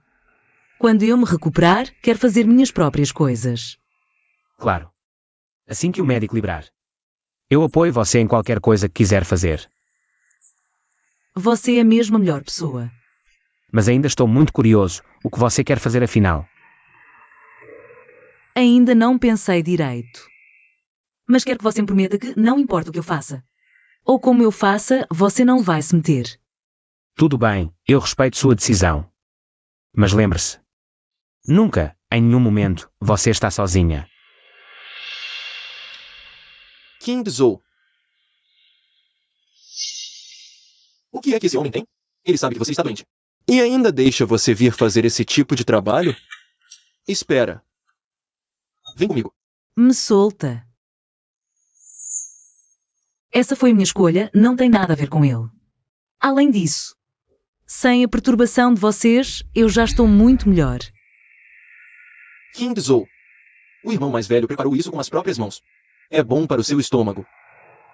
Quando eu me recuperar, quero fazer minhas próprias coisas. Claro. Assim que o médico liberar. Eu apoio você em qualquer coisa que quiser fazer. Você é mesmo a melhor pessoa. Mas ainda estou muito curioso. O que você quer fazer afinal? Ainda não pensei direito. Mas quero que você me prometa que não importa o que eu faça. Ou como eu faça, você não vai se meter. Tudo bem, eu respeito sua decisão. Mas lembre-se. Nunca, em nenhum momento, você está sozinha. King Zhou. O que é que esse homem tem? Ele sabe que você está doente. E ainda deixa você vir fazer esse tipo de trabalho? Espera. Vem comigo. Me solta. Essa foi a minha escolha, não tem nada a ver com ele. Além disso, sem a perturbação de vocês, eu já estou muito melhor. King Zhou. O irmão mais velho preparou isso com as próprias mãos. É bom para o seu estômago.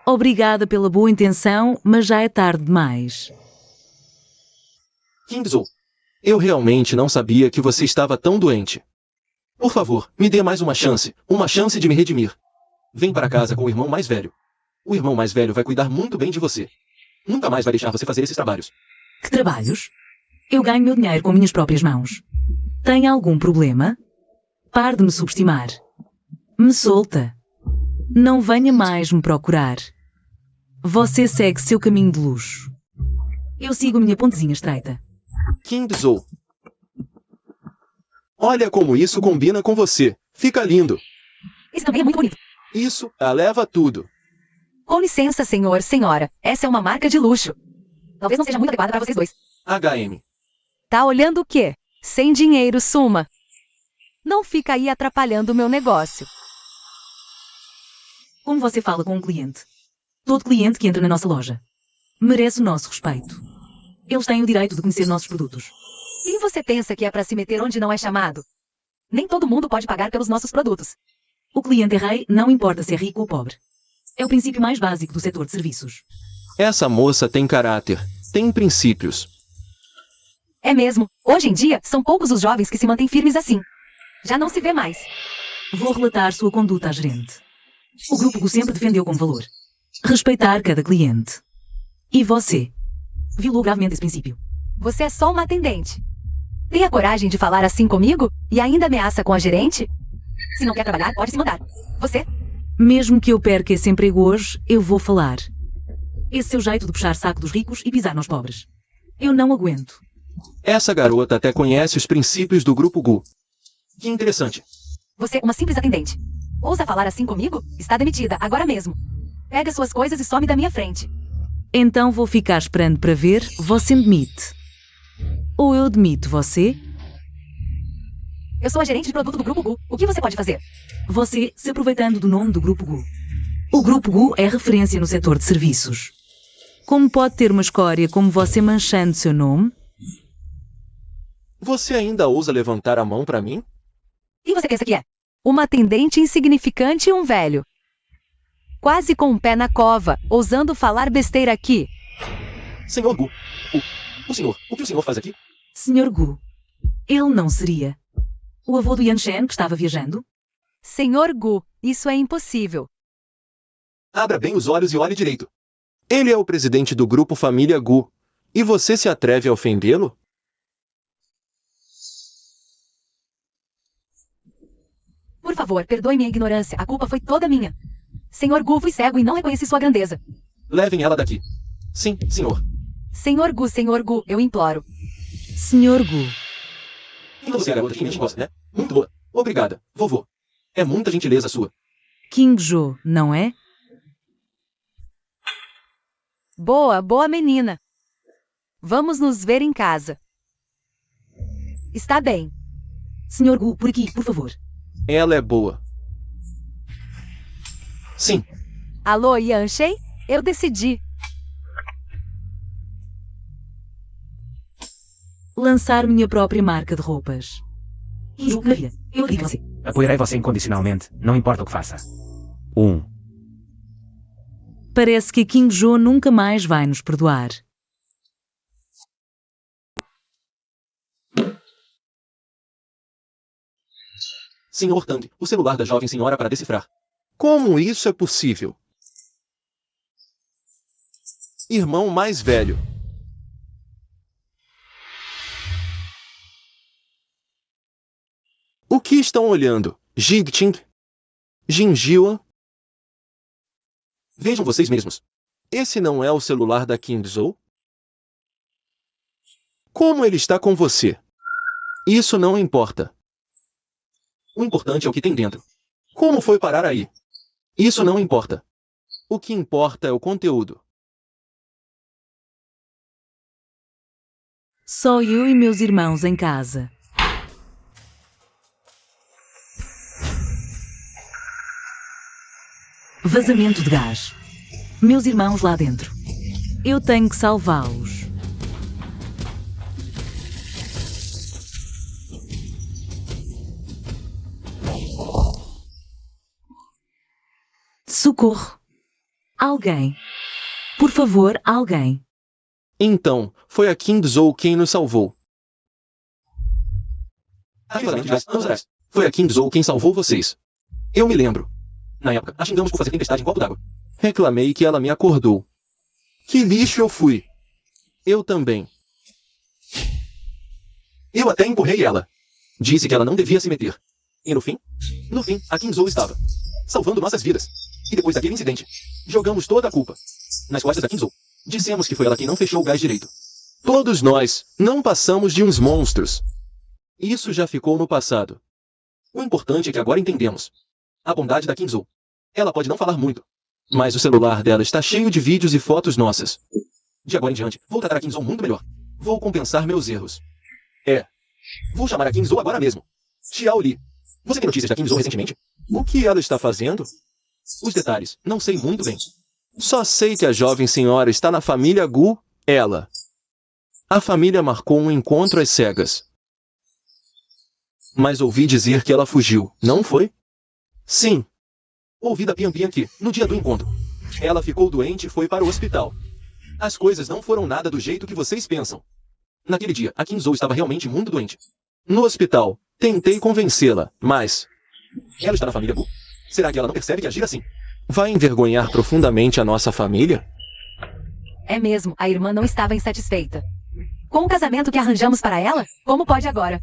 Obrigada pela boa intenção, mas já é tarde demais. King Zhou. Eu realmente não sabia que você estava tão doente. Por favor, me dê mais uma chance de me redimir. Vem para casa com o irmão mais velho. O irmão mais velho vai cuidar muito bem de você. Nunca mais vai deixar você fazer esses trabalhos. Que trabalhos? Eu ganho meu dinheiro com minhas próprias mãos. Tem algum problema? Pare de me subestimar. Me solta. Não venha mais me procurar. Você segue seu caminho de luxo. Eu sigo a minha pontezinha estreita. King Zhou. Olha como isso combina com você. Fica lindo. Esse também é muito bonito. Isso, leva tudo. Com licença, senhor, senhora. Essa é uma marca de luxo. Talvez não seja muito adequada para vocês dois. HM. Tá olhando o quê? Sem dinheiro, suma. Não fica aí atrapalhando o meu negócio. Como você fala com um cliente? Todo cliente que entra na nossa loja merece o nosso respeito. Eles têm o direito de conhecer nossos produtos. E você pensa que é para se meter onde não é chamado? Nem todo mundo pode pagar pelos nossos produtos. O cliente é rei, não importa se é rico ou pobre. É o princípio mais básico do setor de serviços. Essa moça tem caráter. Tem princípios. É mesmo. Hoje em dia, são poucos os jovens que se mantêm firmes assim. Já não se vê mais. Vou relatar sua conduta à gerente. O Grupo Gu sempre defendeu como valor respeitar cada cliente. E você? Violou gravemente esse princípio. Você é só uma atendente. Tem a coragem de falar assim comigo? E ainda ameaça com a gerente? Se não quer trabalhar, pode se mandar. Você? Mesmo que eu perca esse emprego hoje, eu vou falar. Esse seu jeito de puxar saco dos ricos e pisar nos pobres. Eu não aguento. Essa garota até conhece os princípios do Grupo Gu. Que interessante. Você, uma simples atendente. Ousa falar assim comigo? Está demitida, agora mesmo. Pega suas coisas e some da minha frente. Então vou ficar esperando para ver, você me demite. Ou eu demito você? Eu sou a gerente de produto do Grupo Gu. O que você pode fazer? Você se aproveitando do nome do Grupo Gu. O Grupo Gu é referência no setor de serviços. Como pode ter uma escória como você manchando seu nome? Você ainda ousa levantar a mão para mim? Quem você pensa que é? Uma atendente insignificante e um velho. Quase com um pé na cova, ousando falar besteira aqui. Senhor Gu. O que o senhor faz aqui? Senhor Gu. Ele não seria o avô do Yanshen que estava viajando? Senhor Gu, isso é impossível. Abra bem os olhos e olhe direito. Ele é o presidente do grupo Família Gu. E você se atreve a ofendê-lo? Por favor, perdoe minha ignorância. A culpa foi toda minha. Senhor Gu, fui cego e não reconheci sua grandeza. Levem ela daqui. Sim, senhor. Senhor Gu, eu imploro. Senhor Gu. Então você é a garota que ninguém gosta, né? Muito boa. Obrigada, vovô. É muita gentileza sua. King Jo, não é? Boa menina. Vamos nos ver em casa. Está bem. Senhor Gu, por aqui, por favor. Ela é boa. Sim. Alô, Yanshen? Eu decidi. Lançar minha própria marca de roupas. Maravilha, eu digo a você. Apoiarei você incondicionalmente, não importa o que faça. Parece que King Jo nunca mais vai nos perdoar. Senhor Tang, o celular da jovem senhora para decifrar. Como isso é possível? Irmão mais velho. O que estão olhando? Jigting? Jinjiwa? Vejam vocês mesmos. Esse não é o celular da Kingzhou? Como ele está com você? Isso não importa. O importante é o que tem dentro. Como foi parar aí? Isso não importa. O que importa é o conteúdo. Só eu e meus irmãos em casa. Vazamento de gás. Meus irmãos lá dentro. Eu tenho que salvá-los. Socorro! Alguém! Por favor, alguém! Então, foi a Kingzhou quem nos salvou. Foi a Kingzhou quem salvou vocês. Eu me lembro. Na época, a xingamos por fazer tempestade em copo d'água. Reclamei que ela me acordou. Que lixo eu fui. Eu também. Eu até empurrei ela. Disse que ela não devia se meter. E no fim, a Kingzhou estava salvando nossas vidas. E depois daquele incidente, jogamos toda a culpa nas costas da Kingzhou. Dissemos que foi ela quem não fechou o gás direito. Todos nós não passamos de uns monstros. Isso já ficou no passado. O importante é que agora entendemos a bondade da Kingzhou. Ela pode não falar muito, mas o celular dela está cheio de vídeos e fotos nossas. De agora em diante, vou tratar a Kingzhou muito melhor. Vou compensar meus erros. Vou chamar a Kingzhou agora mesmo. Xiao Li. Você tem notícias da Kingzhou recentemente? O que ela está fazendo? Os detalhes, não sei muito bem. Só sei que a jovem senhora está na família Gu, ela. A família marcou um encontro às cegas. Mas ouvi dizer que ela fugiu, não foi? Sim. Ouvi da Pian Pian que, no dia do encontro, ela ficou doente e foi para o hospital. As coisas não foram nada do jeito que vocês pensam. Naquele dia, a Kingzhou estava realmente muito doente. No hospital, tentei convencê-la, mas... Ela está na família Gu. Será que ela não percebe que agir assim vai envergonhar profundamente a nossa família? É mesmo, a irmã não estava insatisfeita. Com o casamento que arranjamos para ela, como pode agora?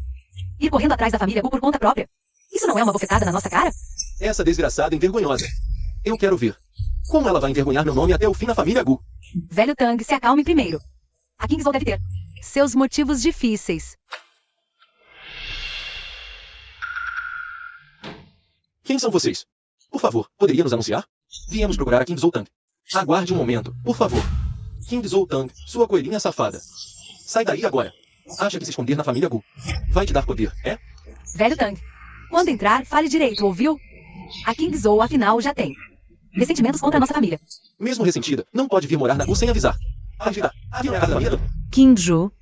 Ir correndo atrás da família Gu por conta própria? Isso não é uma bofetada na nossa cara? Essa desgraçada envergonhosa. Eu quero ver. Como ela vai envergonhar meu nome até o fim na família Gu? Velho Tang, se acalme primeiro. A Kingzhou deve ter seus motivos difíceis. Quem são vocês? Por favor, poderia nos anunciar? Viemos procurar a Kingzhou Tang. Aguarde um momento, por favor. Kingzhou Tang, sua coelhinha safada. Sai daí agora. Acha que se esconder na família Gu vai te dar poder, é? Velho Tang, quando entrar, fale direito, ouviu? A Kingzhou, afinal, já tem ressentimentos contra a nossa família. Mesmo ressentida, não pode vir morar na Gu sem avisar. Aqui não é a casa da família. Kingzhou,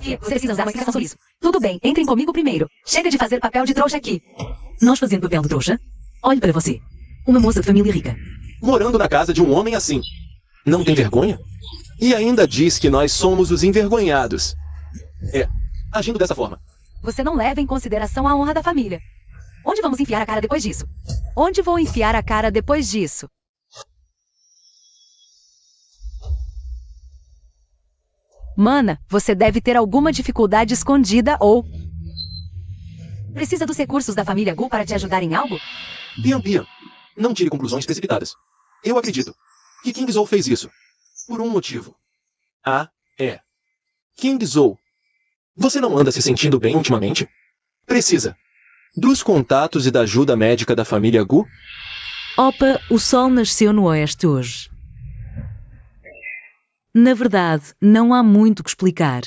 Você precisa usar uma explicação sobre isso. Tudo bem, entrem comigo primeiro. Chega de fazer papel de trouxa aqui. nós fazendo papel de trouxa? Olhe para você. Uma moça de família rica. Morando na casa de um homem assim. Não tem vergonha? E ainda diz que nós somos os envergonhados. Agindo dessa forma. Você não leva em consideração a honra da família. Onde vamos enfiar a cara depois disso? Onde vou enfiar a cara depois disso? Mana, você deve ter alguma dificuldade escondida ou... Precisa dos recursos da família Gu para te ajudar em algo? Pian Pian, não tire conclusões precipitadas. Eu acredito que Kingzhou fez isso. Por um motivo. Kingzhou, você não anda se sentindo bem ultimamente? Precisa dos contatos e da ajuda médica da família Gu? Opa, o sol nasceu no oeste hoje. Na verdade, não há muito que explicar.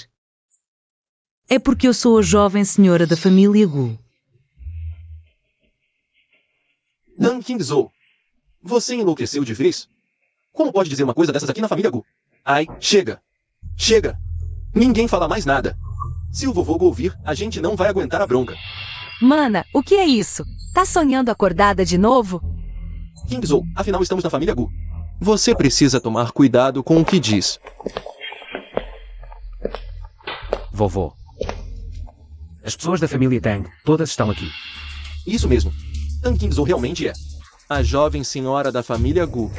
É porque eu sou a jovem senhora da família Gu. Dan Kingzhou, você enlouqueceu de vez? Como pode dizer uma coisa dessas aqui na família Gu? Ai, chega! Chega! Ninguém fala mais nada. Se o vovô Gu ouvir, a gente não vai aguentar a bronca. Mana, o que é isso? Tá sonhando acordada de novo? Kingzou, afinal estamos na família Gu. Você precisa tomar cuidado com o que diz. Vovô. As pessoas da família Tang, todas estão aqui. Isso mesmo. Tang Kingzou realmente é a jovem senhora da família Gu.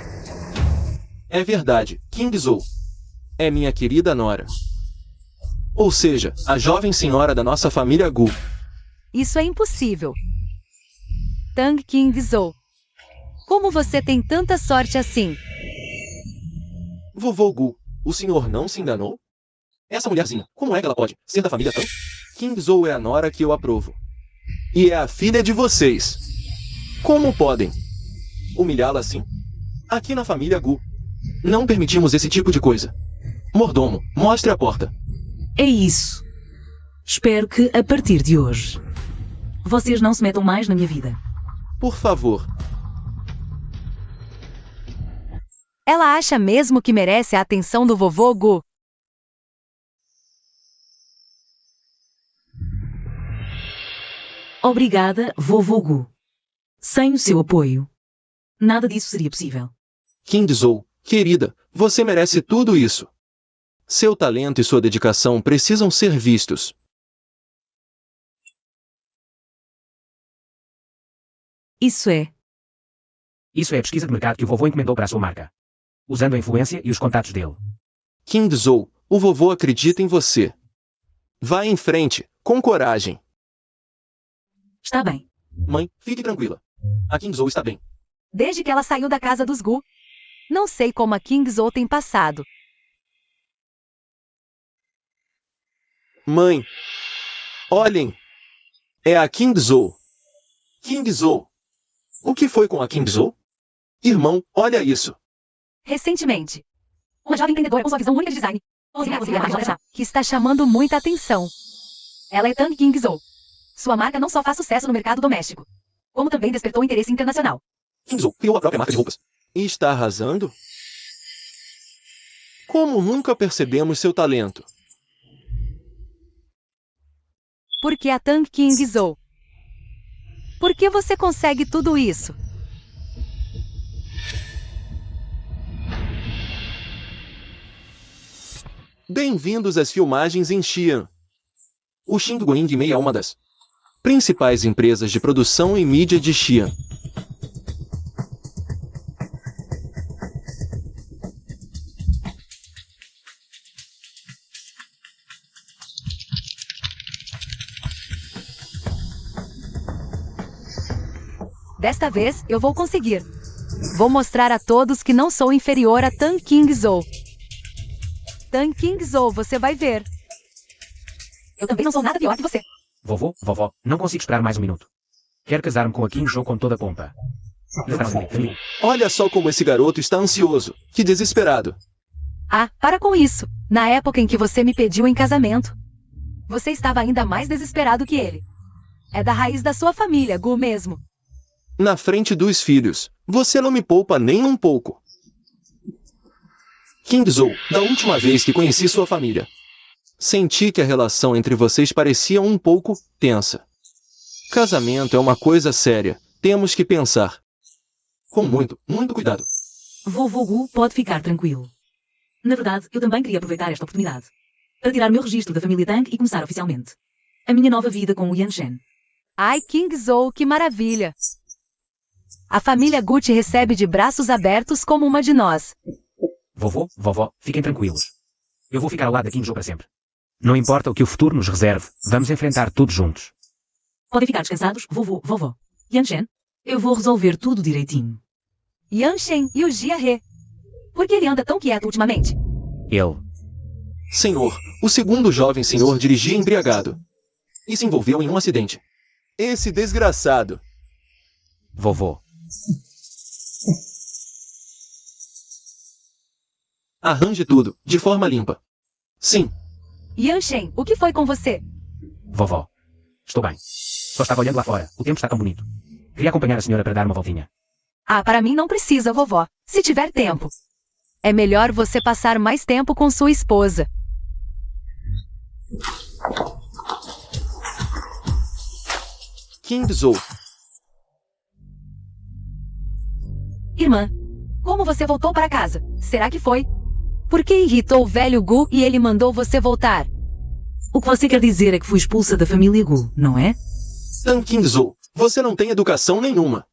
É verdade, Kingzou é minha querida nora. Ou seja, a jovem senhora da nossa família Gu. Isso é impossível. Tang Kingzou. Como você tem tanta sorte assim? Vovô Gu, o senhor não se enganou? Essa mulherzinha, como é que ela pode ser da família Tang? Kingzou é a nora que eu aprovo. E é a filha de vocês. Como podem humilhá-la assim? Aqui na família Gu, não permitimos esse tipo de coisa. Mordomo, mostre a porta. É isso. Espero que, a partir de hoje, vocês não se metam mais na minha vida. Por favor. Ela acha mesmo que merece a atenção do vovô Gu? Obrigada, vovô Gu. Sem o seu apoio, nada disso seria possível. Kingzou, querida, você merece tudo isso. Seu talento e sua dedicação precisam ser vistos. Isso é. Isso é a pesquisa de mercado que o vovô encomendou para a sua marca. Usando a influência e os contatos dele. Kingzou, o vovô acredita em você. Vá em frente, com coragem. Está bem. Mãe, fique tranquila. A Kingzou está bem. Desde que ela saiu da casa dos Gu. Não sei como a Kingzou tem passado. Mãe, olhem. É a Kingzou. Kingzou. O que foi com a Kingzou? Irmão, olha isso. Recentemente, uma jovem empreendedora com sua visão única de design, que está chamando muita atenção. Ela é Tang Kingzou. Sua marca não só faz sucesso no mercado doméstico, como também despertou interesse internacional. Kingzou criou a própria marca de roupas. E está arrasando? Como nunca percebemos seu talento? Por que a Tang Kingzou? Por que você consegue tudo isso? Bem-vindos às filmagens em Xi'an. O Xinguang Mei é uma das principais empresas de produção e mídia de Xi'an. Desta vez, eu vou conseguir. Vou mostrar a todos que não sou inferior a Tang Kingzou. Tang Kingzou, você vai ver. Eu também não sou nada pior que você. Vovô, vovó, não consigo esperar mais um minuto. Quero casar-me com a Kingzou com toda a pompa. Olha só como esse garoto está ansioso. Que desesperado. Ah, para com isso. Na época em que você me pediu em casamento, você estava ainda mais desesperado que ele. É da raiz da sua família, Gu mesmo. Na frente dos filhos, você não me poupa nem um pouco. Kingzou, da última vez que conheci sua família, senti que a relação entre vocês parecia um pouco tensa. Casamento é uma coisa séria. Temos que pensar com muito cuidado. Vovô Gu pode ficar tranquilo. Na verdade, eu também queria aproveitar esta oportunidade para tirar o meu registro da família Tang e começar oficialmente a minha nova vida com o Yanshen. Ai, Kingzou, que maravilha! A família Gu te recebe de braços abertos como uma de nós. Vovô, vovó, fiquem tranquilos. Eu vou ficar ao lado da Kingzou para sempre. Não importa o que o futuro nos reserve, vamos enfrentar tudo juntos. Podem ficar descansados, vovô, vovó. Yanshen, eu vou resolver tudo direitinho. Yanshen e o Jia-He. Por que ele anda tão quieto ultimamente? Ele. Senhor, o segundo jovem senhor dirigia embriagado e se envolveu em um acidente. Esse desgraçado. Vovô. Arranje tudo, de forma limpa. Sim. Yanshen, o que foi com você? Vovó. Estou bem. Só estava olhando lá fora. O tempo está tão bonito. Queria acompanhar a senhora para dar uma voltinha. Ah, para mim não precisa, vovó. Se tiver tempo. É melhor você passar mais tempo com sua esposa. Kingzou. Irmã, como você voltou para casa? Será que foi? Por que irritou o velho Gu e ele mandou você voltar? O que você quer dizer é que fui expulsa da família Gu, não é? Tang Qingzhou, você não tem educação nenhuma.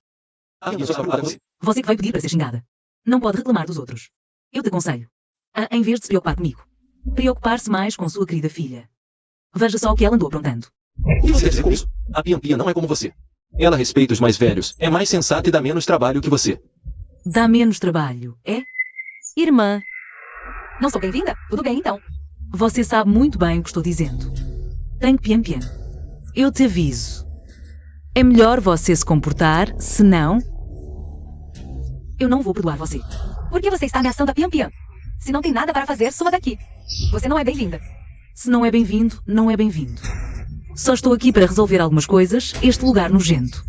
A minha está preocupada com você. Você que vai pedir para ser xingada. Não pode reclamar dos outros. Eu te aconselho. Em vez de se preocupar comigo, preocupar-se mais com sua querida filha. Veja só o que ela andou aprontando. O que você quer dizer com isso? A Pian Pian não é como você. Ela respeita os mais velhos, é mais sensata e dá menos trabalho que você. Dá menos trabalho, é? Irmã, não sou bem-vinda? Tudo bem então. Você sabe muito bem o que estou dizendo. Tang Pian Pian. Eu te aviso. É melhor você se comportar, senão... eu não vou perdoar você. Por que você está ameaçando a Pian Pian? Se não tem nada para fazer, suma daqui. Você não é bem-vinda. Se não é bem-vindo, não é bem-vindo. Só estou aqui para resolver algumas coisas, este lugar nojento.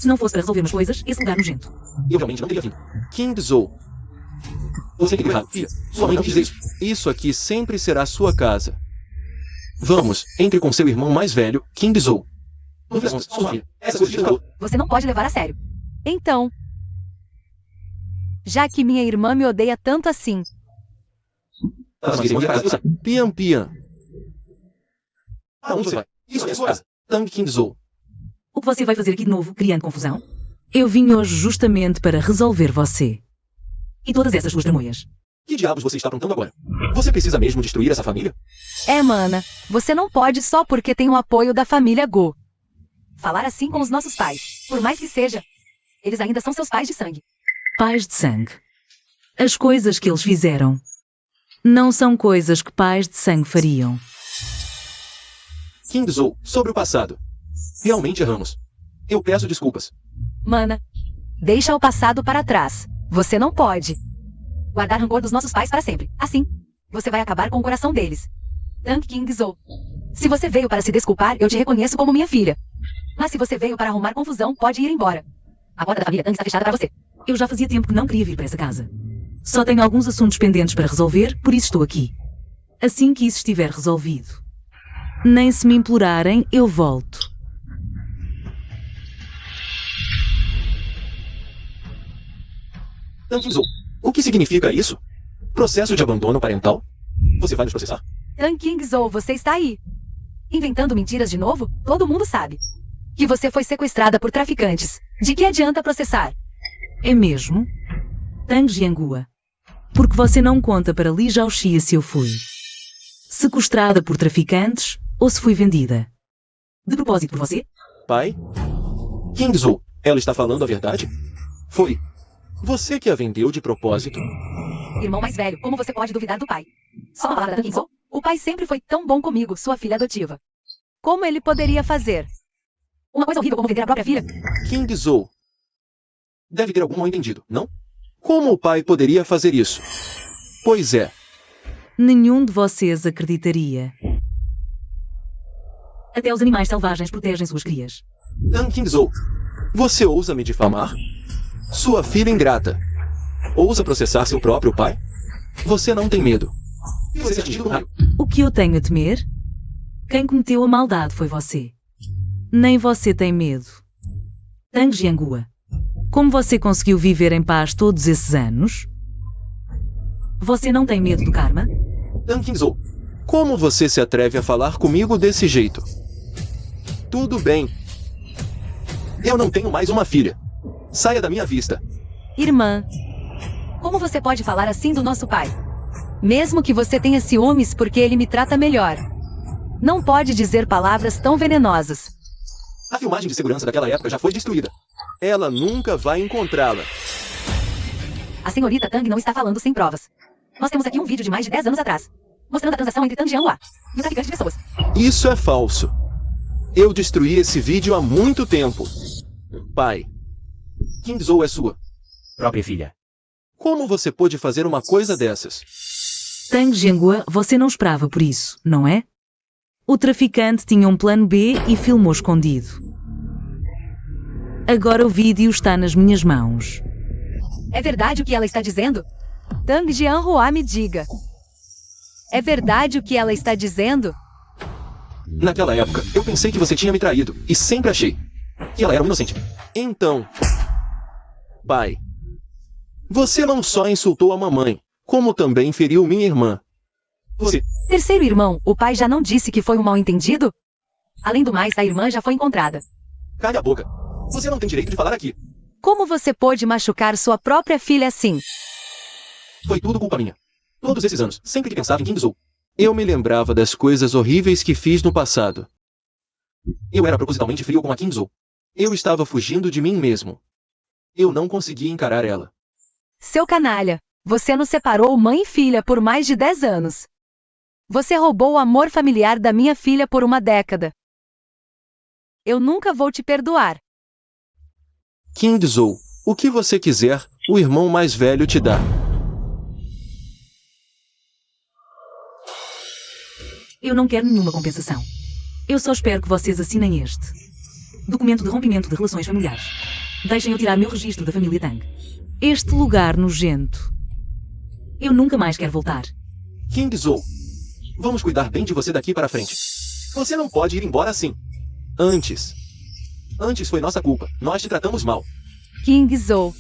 Se não fosse para resolvermos coisas, esse lugar nojento. Eu realmente não teria vindo. Qingzhou. Você entendeu errado, filha. Sua mãe não quis isso. Isso aqui sempre será sua casa. Vamos, entre com seu irmão mais velho, Qingzhou. Sua filha. Essas coisas de calor. Você não pode levar a sério. Então, já que minha irmã me odeia tanto assim, Pian Pian. Aonde você vai? Isso é sua casa. Tang Qingzhou. O que você vai fazer aqui de novo, criando confusão? Eu vim hoje justamente para resolver você. E todas essas suas tramoias. Que diabos você está aprontando agora? Você precisa mesmo destruir essa família? mana, você não pode só porque tem o apoio da família Gu. Falar assim com os nossos pais, por mais que seja, eles ainda são seus pais de sangue. Pais de sangue. As coisas que eles fizeram não são coisas que pais de sangue fariam. Qingzhou, sobre o passado. Realmente erramos. Eu peço desculpas. Mana, deixa o passado para trás. Você não pode guardar rancor dos nossos pais para sempre. Assim, você vai acabar com o coração deles. Tang Qingzhou. Se você veio para se desculpar, eu te reconheço como minha filha. Mas se você veio para arrumar confusão, pode ir embora. A porta da família Tang está fechada para você. Eu já fazia tempo que não queria vir para essa casa. Só tenho alguns assuntos pendentes para resolver, por isso estou aqui. Assim que isso estiver resolvido. Nem se me implorarem, eu volto. Tang Qingzhou, o que significa isso? Processo de abandono parental? Você vai nos processar? Tang Qingzhou, você está aí. Inventando mentiras de novo? Todo mundo sabe que você foi sequestrada por traficantes. De que adianta processar? É mesmo? Tang Jiangua. Porque você não conta para Li Zhaoxia se eu fui sequestrada por traficantes ou se fui vendida. De propósito por você? Pai? Qingzhou, ela está falando a verdade? Foi você que a vendeu de propósito? Irmão mais velho, como você pode duvidar do pai? Só uma palavra da Qingzhou? O pai sempre foi tão bom comigo, sua filha adotiva. Como ele poderia fazer uma coisa horrível como vender a própria filha? Qingzhou. Deve ter algum mal entendido, não? Como o pai poderia fazer isso? Pois é. Nenhum de vocês acreditaria. Até os animais selvagens protegem suas crias. Tang Qingzhou, você ousa me difamar? Sua filha ingrata. Ousa processar seu próprio pai? Você não tem medo. Você é atingido no raio. O que eu tenho a temer? Quem cometeu a maldade foi você. Nem você tem medo. Tang Jiangua, como você conseguiu viver em paz todos esses anos? Você não tem medo do karma? Tang Qingzhou, como você se atreve a falar comigo desse jeito? Tudo bem. Eu não tenho mais uma filha. Saia da minha vista. Irmã, como você pode falar assim do nosso pai? Mesmo que você tenha ciúmes porque ele me trata melhor. Não pode dizer palavras tão venenosas. A filmagem de segurança daquela época já foi destruída. Ela nunca vai encontrá-la. A senhorita Tang não está falando sem provas. Nós temos aqui um vídeo de mais de 10 anos atrás, mostrando a transação entre Tang Jianhua e o traficante de pessoas. Isso é falso. Eu destruí esse vídeo há muito tempo. Pai, Qingzhou é sua Própria filha. Como você pôde fazer uma coisa dessas? Tang Jiangua, você não esperava por isso, não é? O traficante tinha um plano B e filmou escondido. Agora o vídeo está nas minhas mãos. É verdade o que ela está dizendo? Tang Jianhua, me diga. É verdade o que ela está dizendo? Naquela época, eu pensei que você tinha me traído, e sempre achei que ela era um inocente. Então, pai, Você não só insultou a mamãe, como também feriu minha irmã. Você... Terceiro irmão, o pai já não disse que foi um mal-entendido? Além do mais, a irmã já foi encontrada. Cale a boca. Você não tem direito de falar aqui. Como você pôde machucar sua própria filha assim? Foi tudo culpa minha. Todos esses anos, sempre que pensava em Kingzou, eu me lembrava das coisas horríveis que fiz no passado. Eu era propositalmente frio com a Kingzou. Eu estava fugindo de mim mesmo. Eu não conseguia encarar ela. Seu canalha, você nos separou mãe e filha por mais de 10 anos. Você roubou o amor familiar da minha filha por uma década. Eu nunca vou te perdoar. Kingzou, o que você quiser, o irmão mais velho te dá. Eu não quero nenhuma compensação. Eu só espero que vocês assinem este documento de rompimento de relações familiares. Deixem eu tirar meu registro da família Tang. Este lugar nojento. Eu nunca mais quero voltar. Kingzou, vamos cuidar bem de você daqui para frente. Você não pode ir embora assim. Antes foi nossa culpa. Nós te tratamos mal. Kingzou.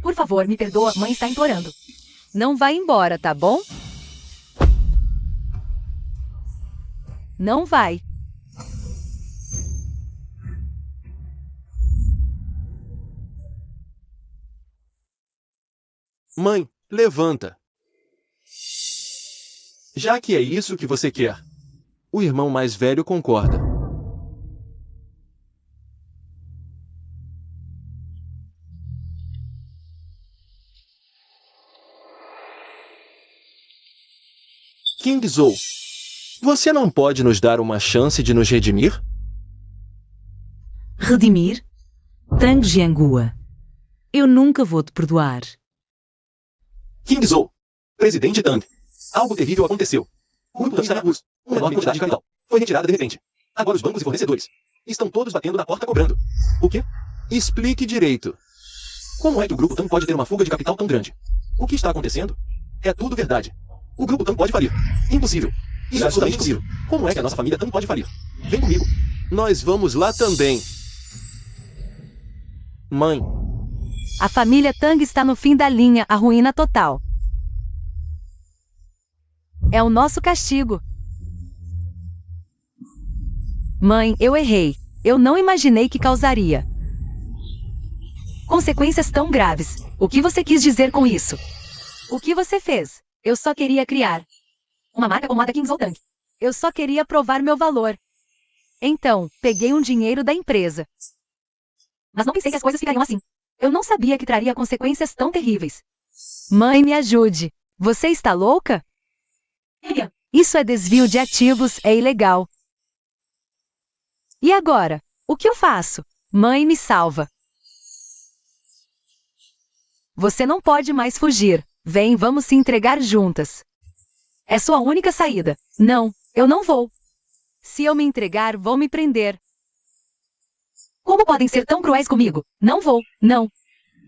Por favor, me perdoa, mãe está implorando. Não vai embora, tá bom? Não vai. Mãe, levanta. Já que é isso que você quer. O irmão mais velho concorda. Kingzou, você não pode nos dar uma chance de nos redimir? Redimir? Tang Jiangua. Eu nunca vou te perdoar. Kingzou, presidente Tang. Algo terrível aconteceu. O grupo Tang está na luz. Uma enorme quantidade de capital foi retirada de repente. Agora os bancos e fornecedores estão todos batendo na porta cobrando. O quê? Explique direito. Como é que o grupo Tang pode ter uma fuga de capital tão grande? O que está acontecendo? É tudo verdade. O grupo Tang pode falir. Impossível. Isso é absolutamente impossível. Como é que a nossa família Tang pode falir? Vem comigo. Nós vamos lá também. Mãe, A família Tang está no fim da linha, a ruína total. É o nosso castigo. Mãe, eu errei. Eu não imaginei que causaria consequências tão graves. O que você quis dizer com isso? O que você fez? Eu só queria criar uma marca como a da Kingzou Tang. Eu só queria provar meu valor. Então, peguei um dinheiro da empresa. Mas não pensei que as coisas ficariam assim. Eu não sabia que traria consequências tão terríveis. Mãe, me ajude. Você está louca? Isso é desvio de ativos, é ilegal. E agora? O que eu faço? Mãe, me salva. Você não pode mais fugir. Vem, vamos se entregar juntas. É sua única saída. Não, eu não vou. Se eu me entregar, vou me prender. Como podem ser tão cruéis comigo? Não vou, não.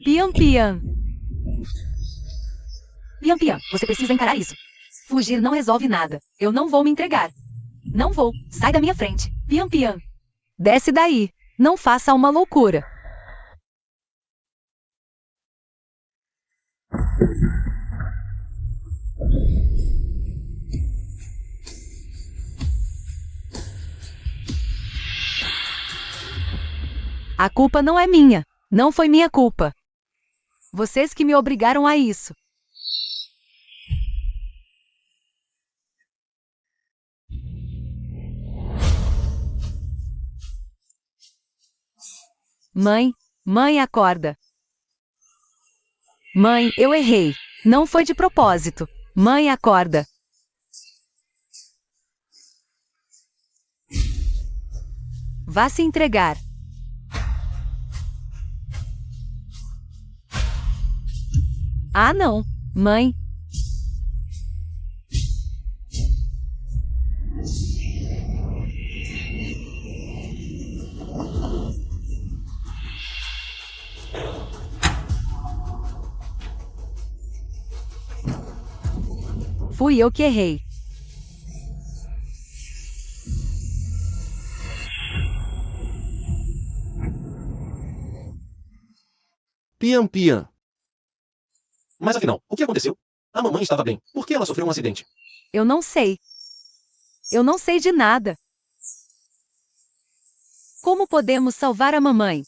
Pian Pian. Pian Pian, você precisa encarar isso. Fugir não resolve nada. Eu não vou me entregar. Não vou. Sai da minha frente. Pian Pian. Desce daí. Não faça uma loucura. A culpa não é minha. Não foi minha culpa. Vocês que me obrigaram a isso. Mãe, acorda. Mãe, eu errei. Não foi de propósito. Mãe, acorda. Vá se entregar. Ah, não. Mãe. Fui eu que errei. Pian Pian. Mas afinal, o que aconteceu? A mamãe estava bem. Por que ela sofreu um acidente? Eu não sei. Eu não sei de nada. Como podemos salvar a mamãe?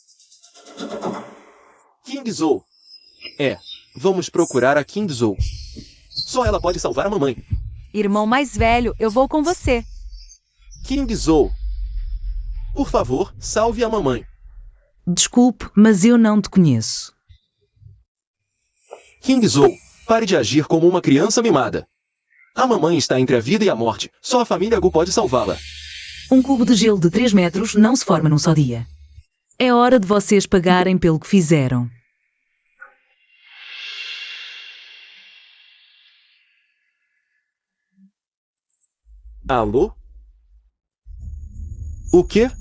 Kingzou. Vamos procurar a Kingzou. Só ela pode salvar a mamãe. Irmão mais velho, eu vou com você. Kingzou. Por favor, salve a mamãe. Desculpe, mas eu não te conheço. Kingzou, pare de agir como uma criança mimada. A mamãe está entre a vida e a morte. Só a família Gu pode salvá-la. Um cubo de gelo de 3 metros não se forma num só dia. É hora de vocês pagarem pelo que fizeram. Alô? O quê?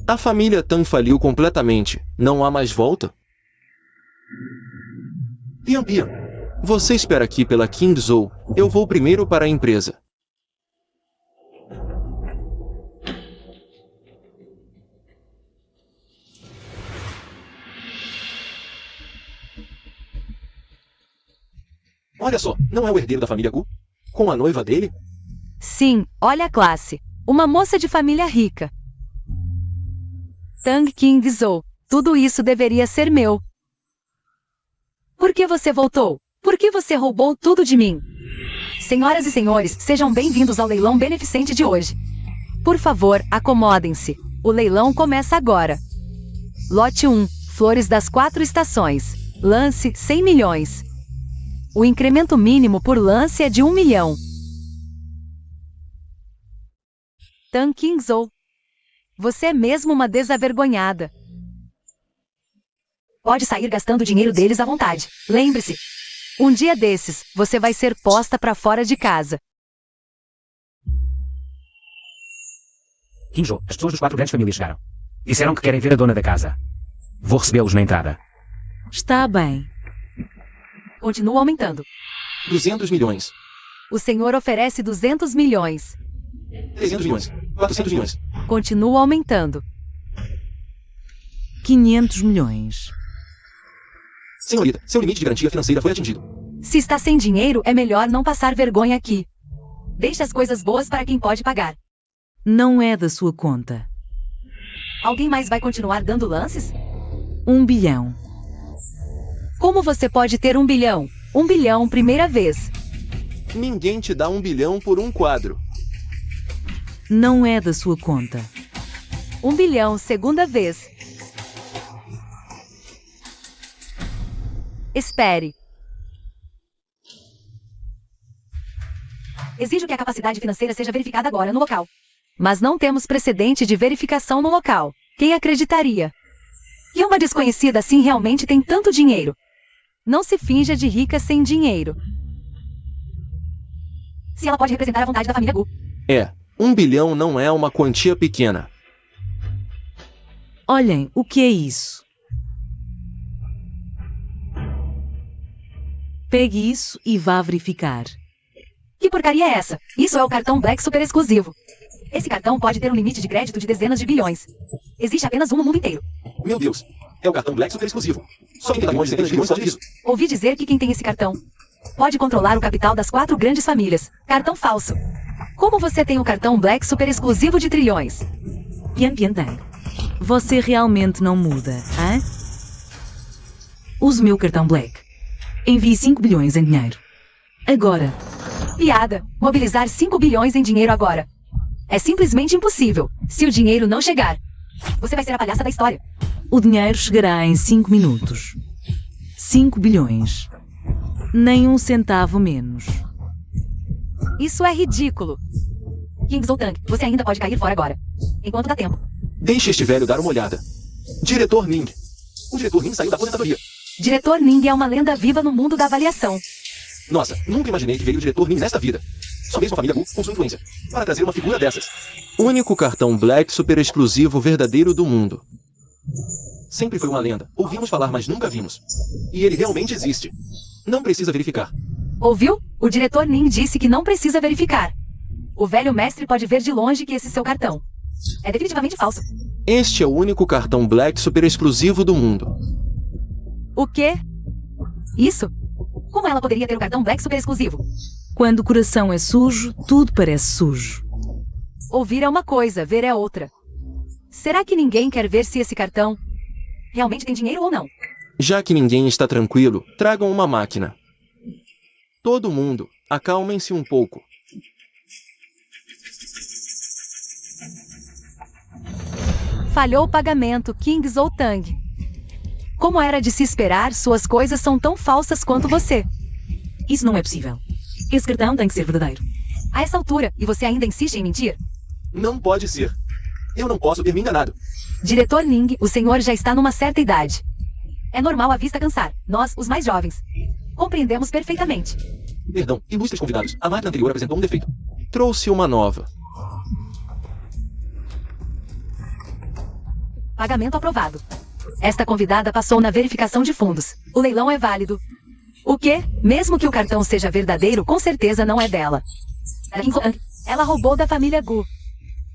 A família Tan faliu completamente. Não há mais volta? Pian Pian, você espera aqui pela Kingzou. Eu vou primeiro para a empresa. Olha só, não é o herdeiro da família Gu? Com a noiva dele? Sim, olha a classe. Uma moça de família rica. Tang Kingzou. Tudo isso deveria ser meu. Por que você voltou? Por que você roubou tudo de mim? Senhoras e senhores, sejam bem-vindos ao leilão beneficente de hoje. Por favor, acomodem-se. O leilão começa agora. Lote 1. Flores das 4 estações. Lance 100 milhões. O incremento mínimo por lance é de 1 milhão. Tan Kingzou. Você é mesmo uma desavergonhada. Pode sair gastando o dinheiro deles à vontade. Lembre-se, um dia desses, você vai ser posta para fora de casa. Kingzou, as pessoas dos 4 grandes famílias chegaram. Disseram que querem ver a dona da casa. Vou recebê-los na entrada. Está bem. Continua aumentando. 200 milhões. O senhor oferece 200 milhões. 300 milhões. 400 milhões. Continua aumentando. 500 milhões. Senhorita, seu limite de garantia financeira foi atingido. Se está sem dinheiro, é melhor não passar vergonha aqui. Deixe as coisas boas para quem pode pagar. Não é da sua conta. Alguém mais vai continuar dando lances? 1 bilhão. Como você pode ter 1 bilhão? 1 bilhão primeira vez. Ninguém te dá 1 bilhão por um quadro. Não é da sua conta. 1 bilhão segunda vez. Espere. Exijo que a capacidade financeira seja verificada agora no local. Mas não temos precedente de verificação no local. Quem acreditaria? Que uma desconhecida assim realmente tem tanto dinheiro? Não se finja de rica sem dinheiro. Se ela pode representar a vontade da família Gu. 1 bilhão não é uma quantia pequena. Olhem, o que é isso? Pegue isso e vá verificar. Que porcaria é essa? Isso é o cartão Black Super exclusivo. Esse cartão pode ter um limite de crédito de dezenas de bilhões. Existe apenas um no mundo inteiro. Meu Deus, é o cartão Black Super exclusivo. Só quem tem milhões e centenas de bilhões pode ter isso. Ouvi dizer que quem tem esse cartão pode controlar o capital das 4 grandes famílias. Cartão falso. Como você tem o cartão Black Super exclusivo de trilhões? Pian Pian Tang. Você realmente não muda, hã? Use meu cartão Black. Envie 5 bilhões em dinheiro. Agora. Piada. Mobilizar 5 bilhões em dinheiro agora. É simplesmente impossível. Se o dinheiro não chegar, você vai ser a palhaça da história. O dinheiro chegará em 5 minutos. 5 bilhões. Nem um centavo menos. Isso é ridículo. Kingzou Tang, você ainda pode cair fora agora. Enquanto dá tempo. Deixe este velho dar uma olhada. Diretor Ning. O diretor Ning saiu da aposentadoria. Diretor Ning é uma lenda viva no mundo da avaliação. Nossa, nunca imaginei que veria o diretor Ning nesta vida. Só mesmo a família Gu, com sua influência, para trazer uma figura dessas. Único cartão Black Super exclusivo verdadeiro do mundo. Sempre foi uma lenda. Ouvimos falar, mas nunca vimos. E ele realmente existe. Não precisa verificar. Ouviu? O diretor Ning disse que não precisa verificar. O velho mestre pode ver de longe que esse seu cartão é definitivamente falso. Este é o único cartão Black Super exclusivo do mundo. O quê? Isso? Como ela poderia ter o cartão Black super exclusivo? Quando o coração é sujo, tudo parece sujo. Ouvir é uma coisa, ver é outra. Será que ninguém quer ver se esse cartão realmente tem dinheiro ou não? Já que ninguém está tranquilo, tragam uma máquina. Todo mundo, acalmem-se um pouco. Falhou o pagamento, Kings ou Tang. Como era de se esperar, suas coisas são tão falsas quanto você. Isso não é possível. Esse cartão tem que ser verdadeiro. A essa altura, e você ainda insiste em mentir? Não pode ser. Eu não posso ter me enganado. Diretor Ning, o senhor já está numa certa idade. É normal a vista cansar. Nós, os mais jovens, compreendemos perfeitamente. Perdão, ilustres convidados. A máquina anterior apresentou um defeito. Trouxe uma nova. Pagamento aprovado. Esta convidada passou na verificação de fundos. O leilão é válido. O quê? Mesmo que o cartão seja verdadeiro, com certeza não é dela. Ela roubou da família Gu.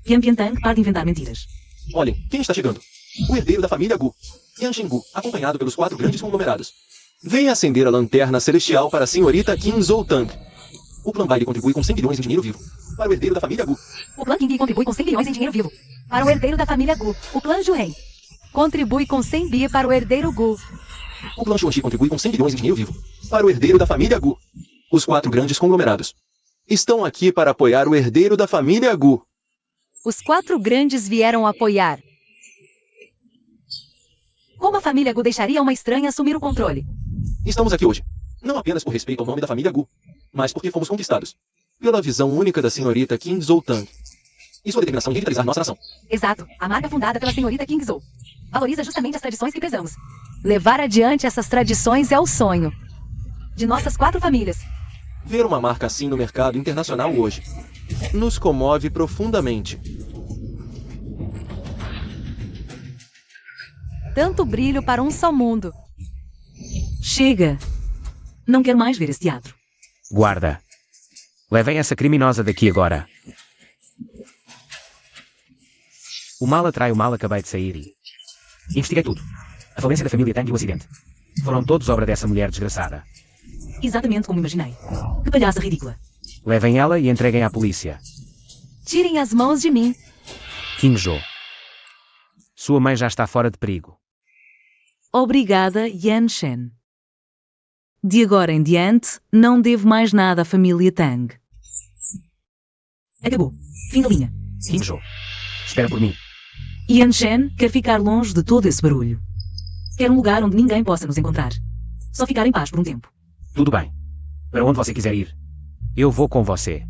Yan Tang, para de inventar mentiras. Olhem, quem está chegando? O herdeiro da família Gu, Yanshen Gu, acompanhado pelos 4 grandes conglomerados. Venha acender a lanterna celestial para a senhorita Qin Zhou Tang. O Plan Baile contribui com 100 bilhões em dinheiro vivo. Para o herdeiro da família Gu. O Plan King contribui com 100 bilhões em dinheiro vivo. Para o herdeiro da família Gu. O Plan Juren contribui com 100 bi para o herdeiro Gu. O Clã Xuanxi contribui com 100 bilhões em dinheiro vivo. Para o herdeiro da família Gu. Os 4 grandes conglomerados estão aqui para apoiar o herdeiro da família Gu. Os 4 grandes vieram apoiar. Como a família Gu deixaria uma estranha assumir o controle? Estamos aqui hoje, não apenas por respeito ao nome da família Gu, mas porque fomos conquistados pela visão única da senhorita Qin Zhou Tang e sua determinação em revitalizar nossa nação. Exato, a marca fundada pela senhorita Qin Zhou valoriza justamente as tradições que prezamos. Levar adiante essas tradições é o sonho de nossas 4 famílias. Ver uma marca assim no mercado internacional hoje nos comove profundamente. Tanto brilho para um só mundo. Chega! Não quero mais ver esse teatro. Guarda. Levem essa criminosa daqui agora. O mal atrai o mal, acabei de sair e... investiguei tudo. A falência da família Tang e o acidente. Foram todos obra dessa mulher desgraçada. Exatamente como imaginei. Que palhaça ridícula. Levem ela e entreguem à polícia. Tirem as mãos de mim. Qin Zhou. Sua mãe já está fora de perigo. Obrigada, Yanshen. De agora em diante, não devo mais nada à família Tang. Acabou. Fim da linha. Qin Zhou. Espera por mim. Yanshen quer ficar longe de todo esse barulho. Quer um lugar onde ninguém possa nos encontrar. Só ficar em paz por um tempo. Tudo bem. Para onde você quiser ir. Eu vou com você.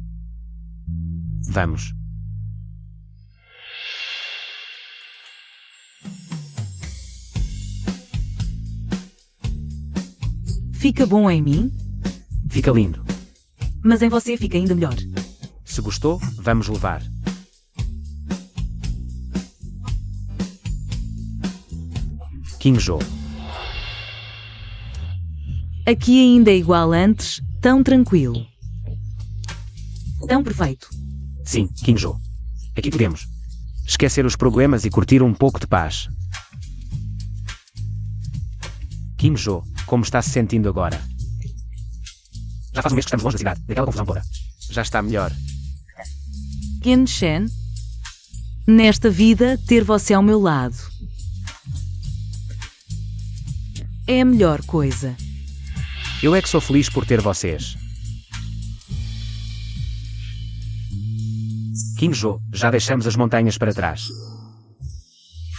Vamos. Fica bom em mim, Fica lindo. mas em você fica ainda melhor. Se gostou, vamos levar. Qin Zhou. Aqui ainda é igual antes, tão tranquilo. Tão perfeito. Sim, Qin Zhou. Aqui podemos esquecer os problemas e curtir um pouco de paz. Qin Zhou, como está se sentindo agora? Já faz um mês que estamos longe da cidade, daquela confusão toda. Já está melhor. Yanshen, nesta vida, ter você ao meu lado é a melhor coisa. Eu é que sou feliz por ter vocês. Qin Zhou, já deixamos as montanhas para trás.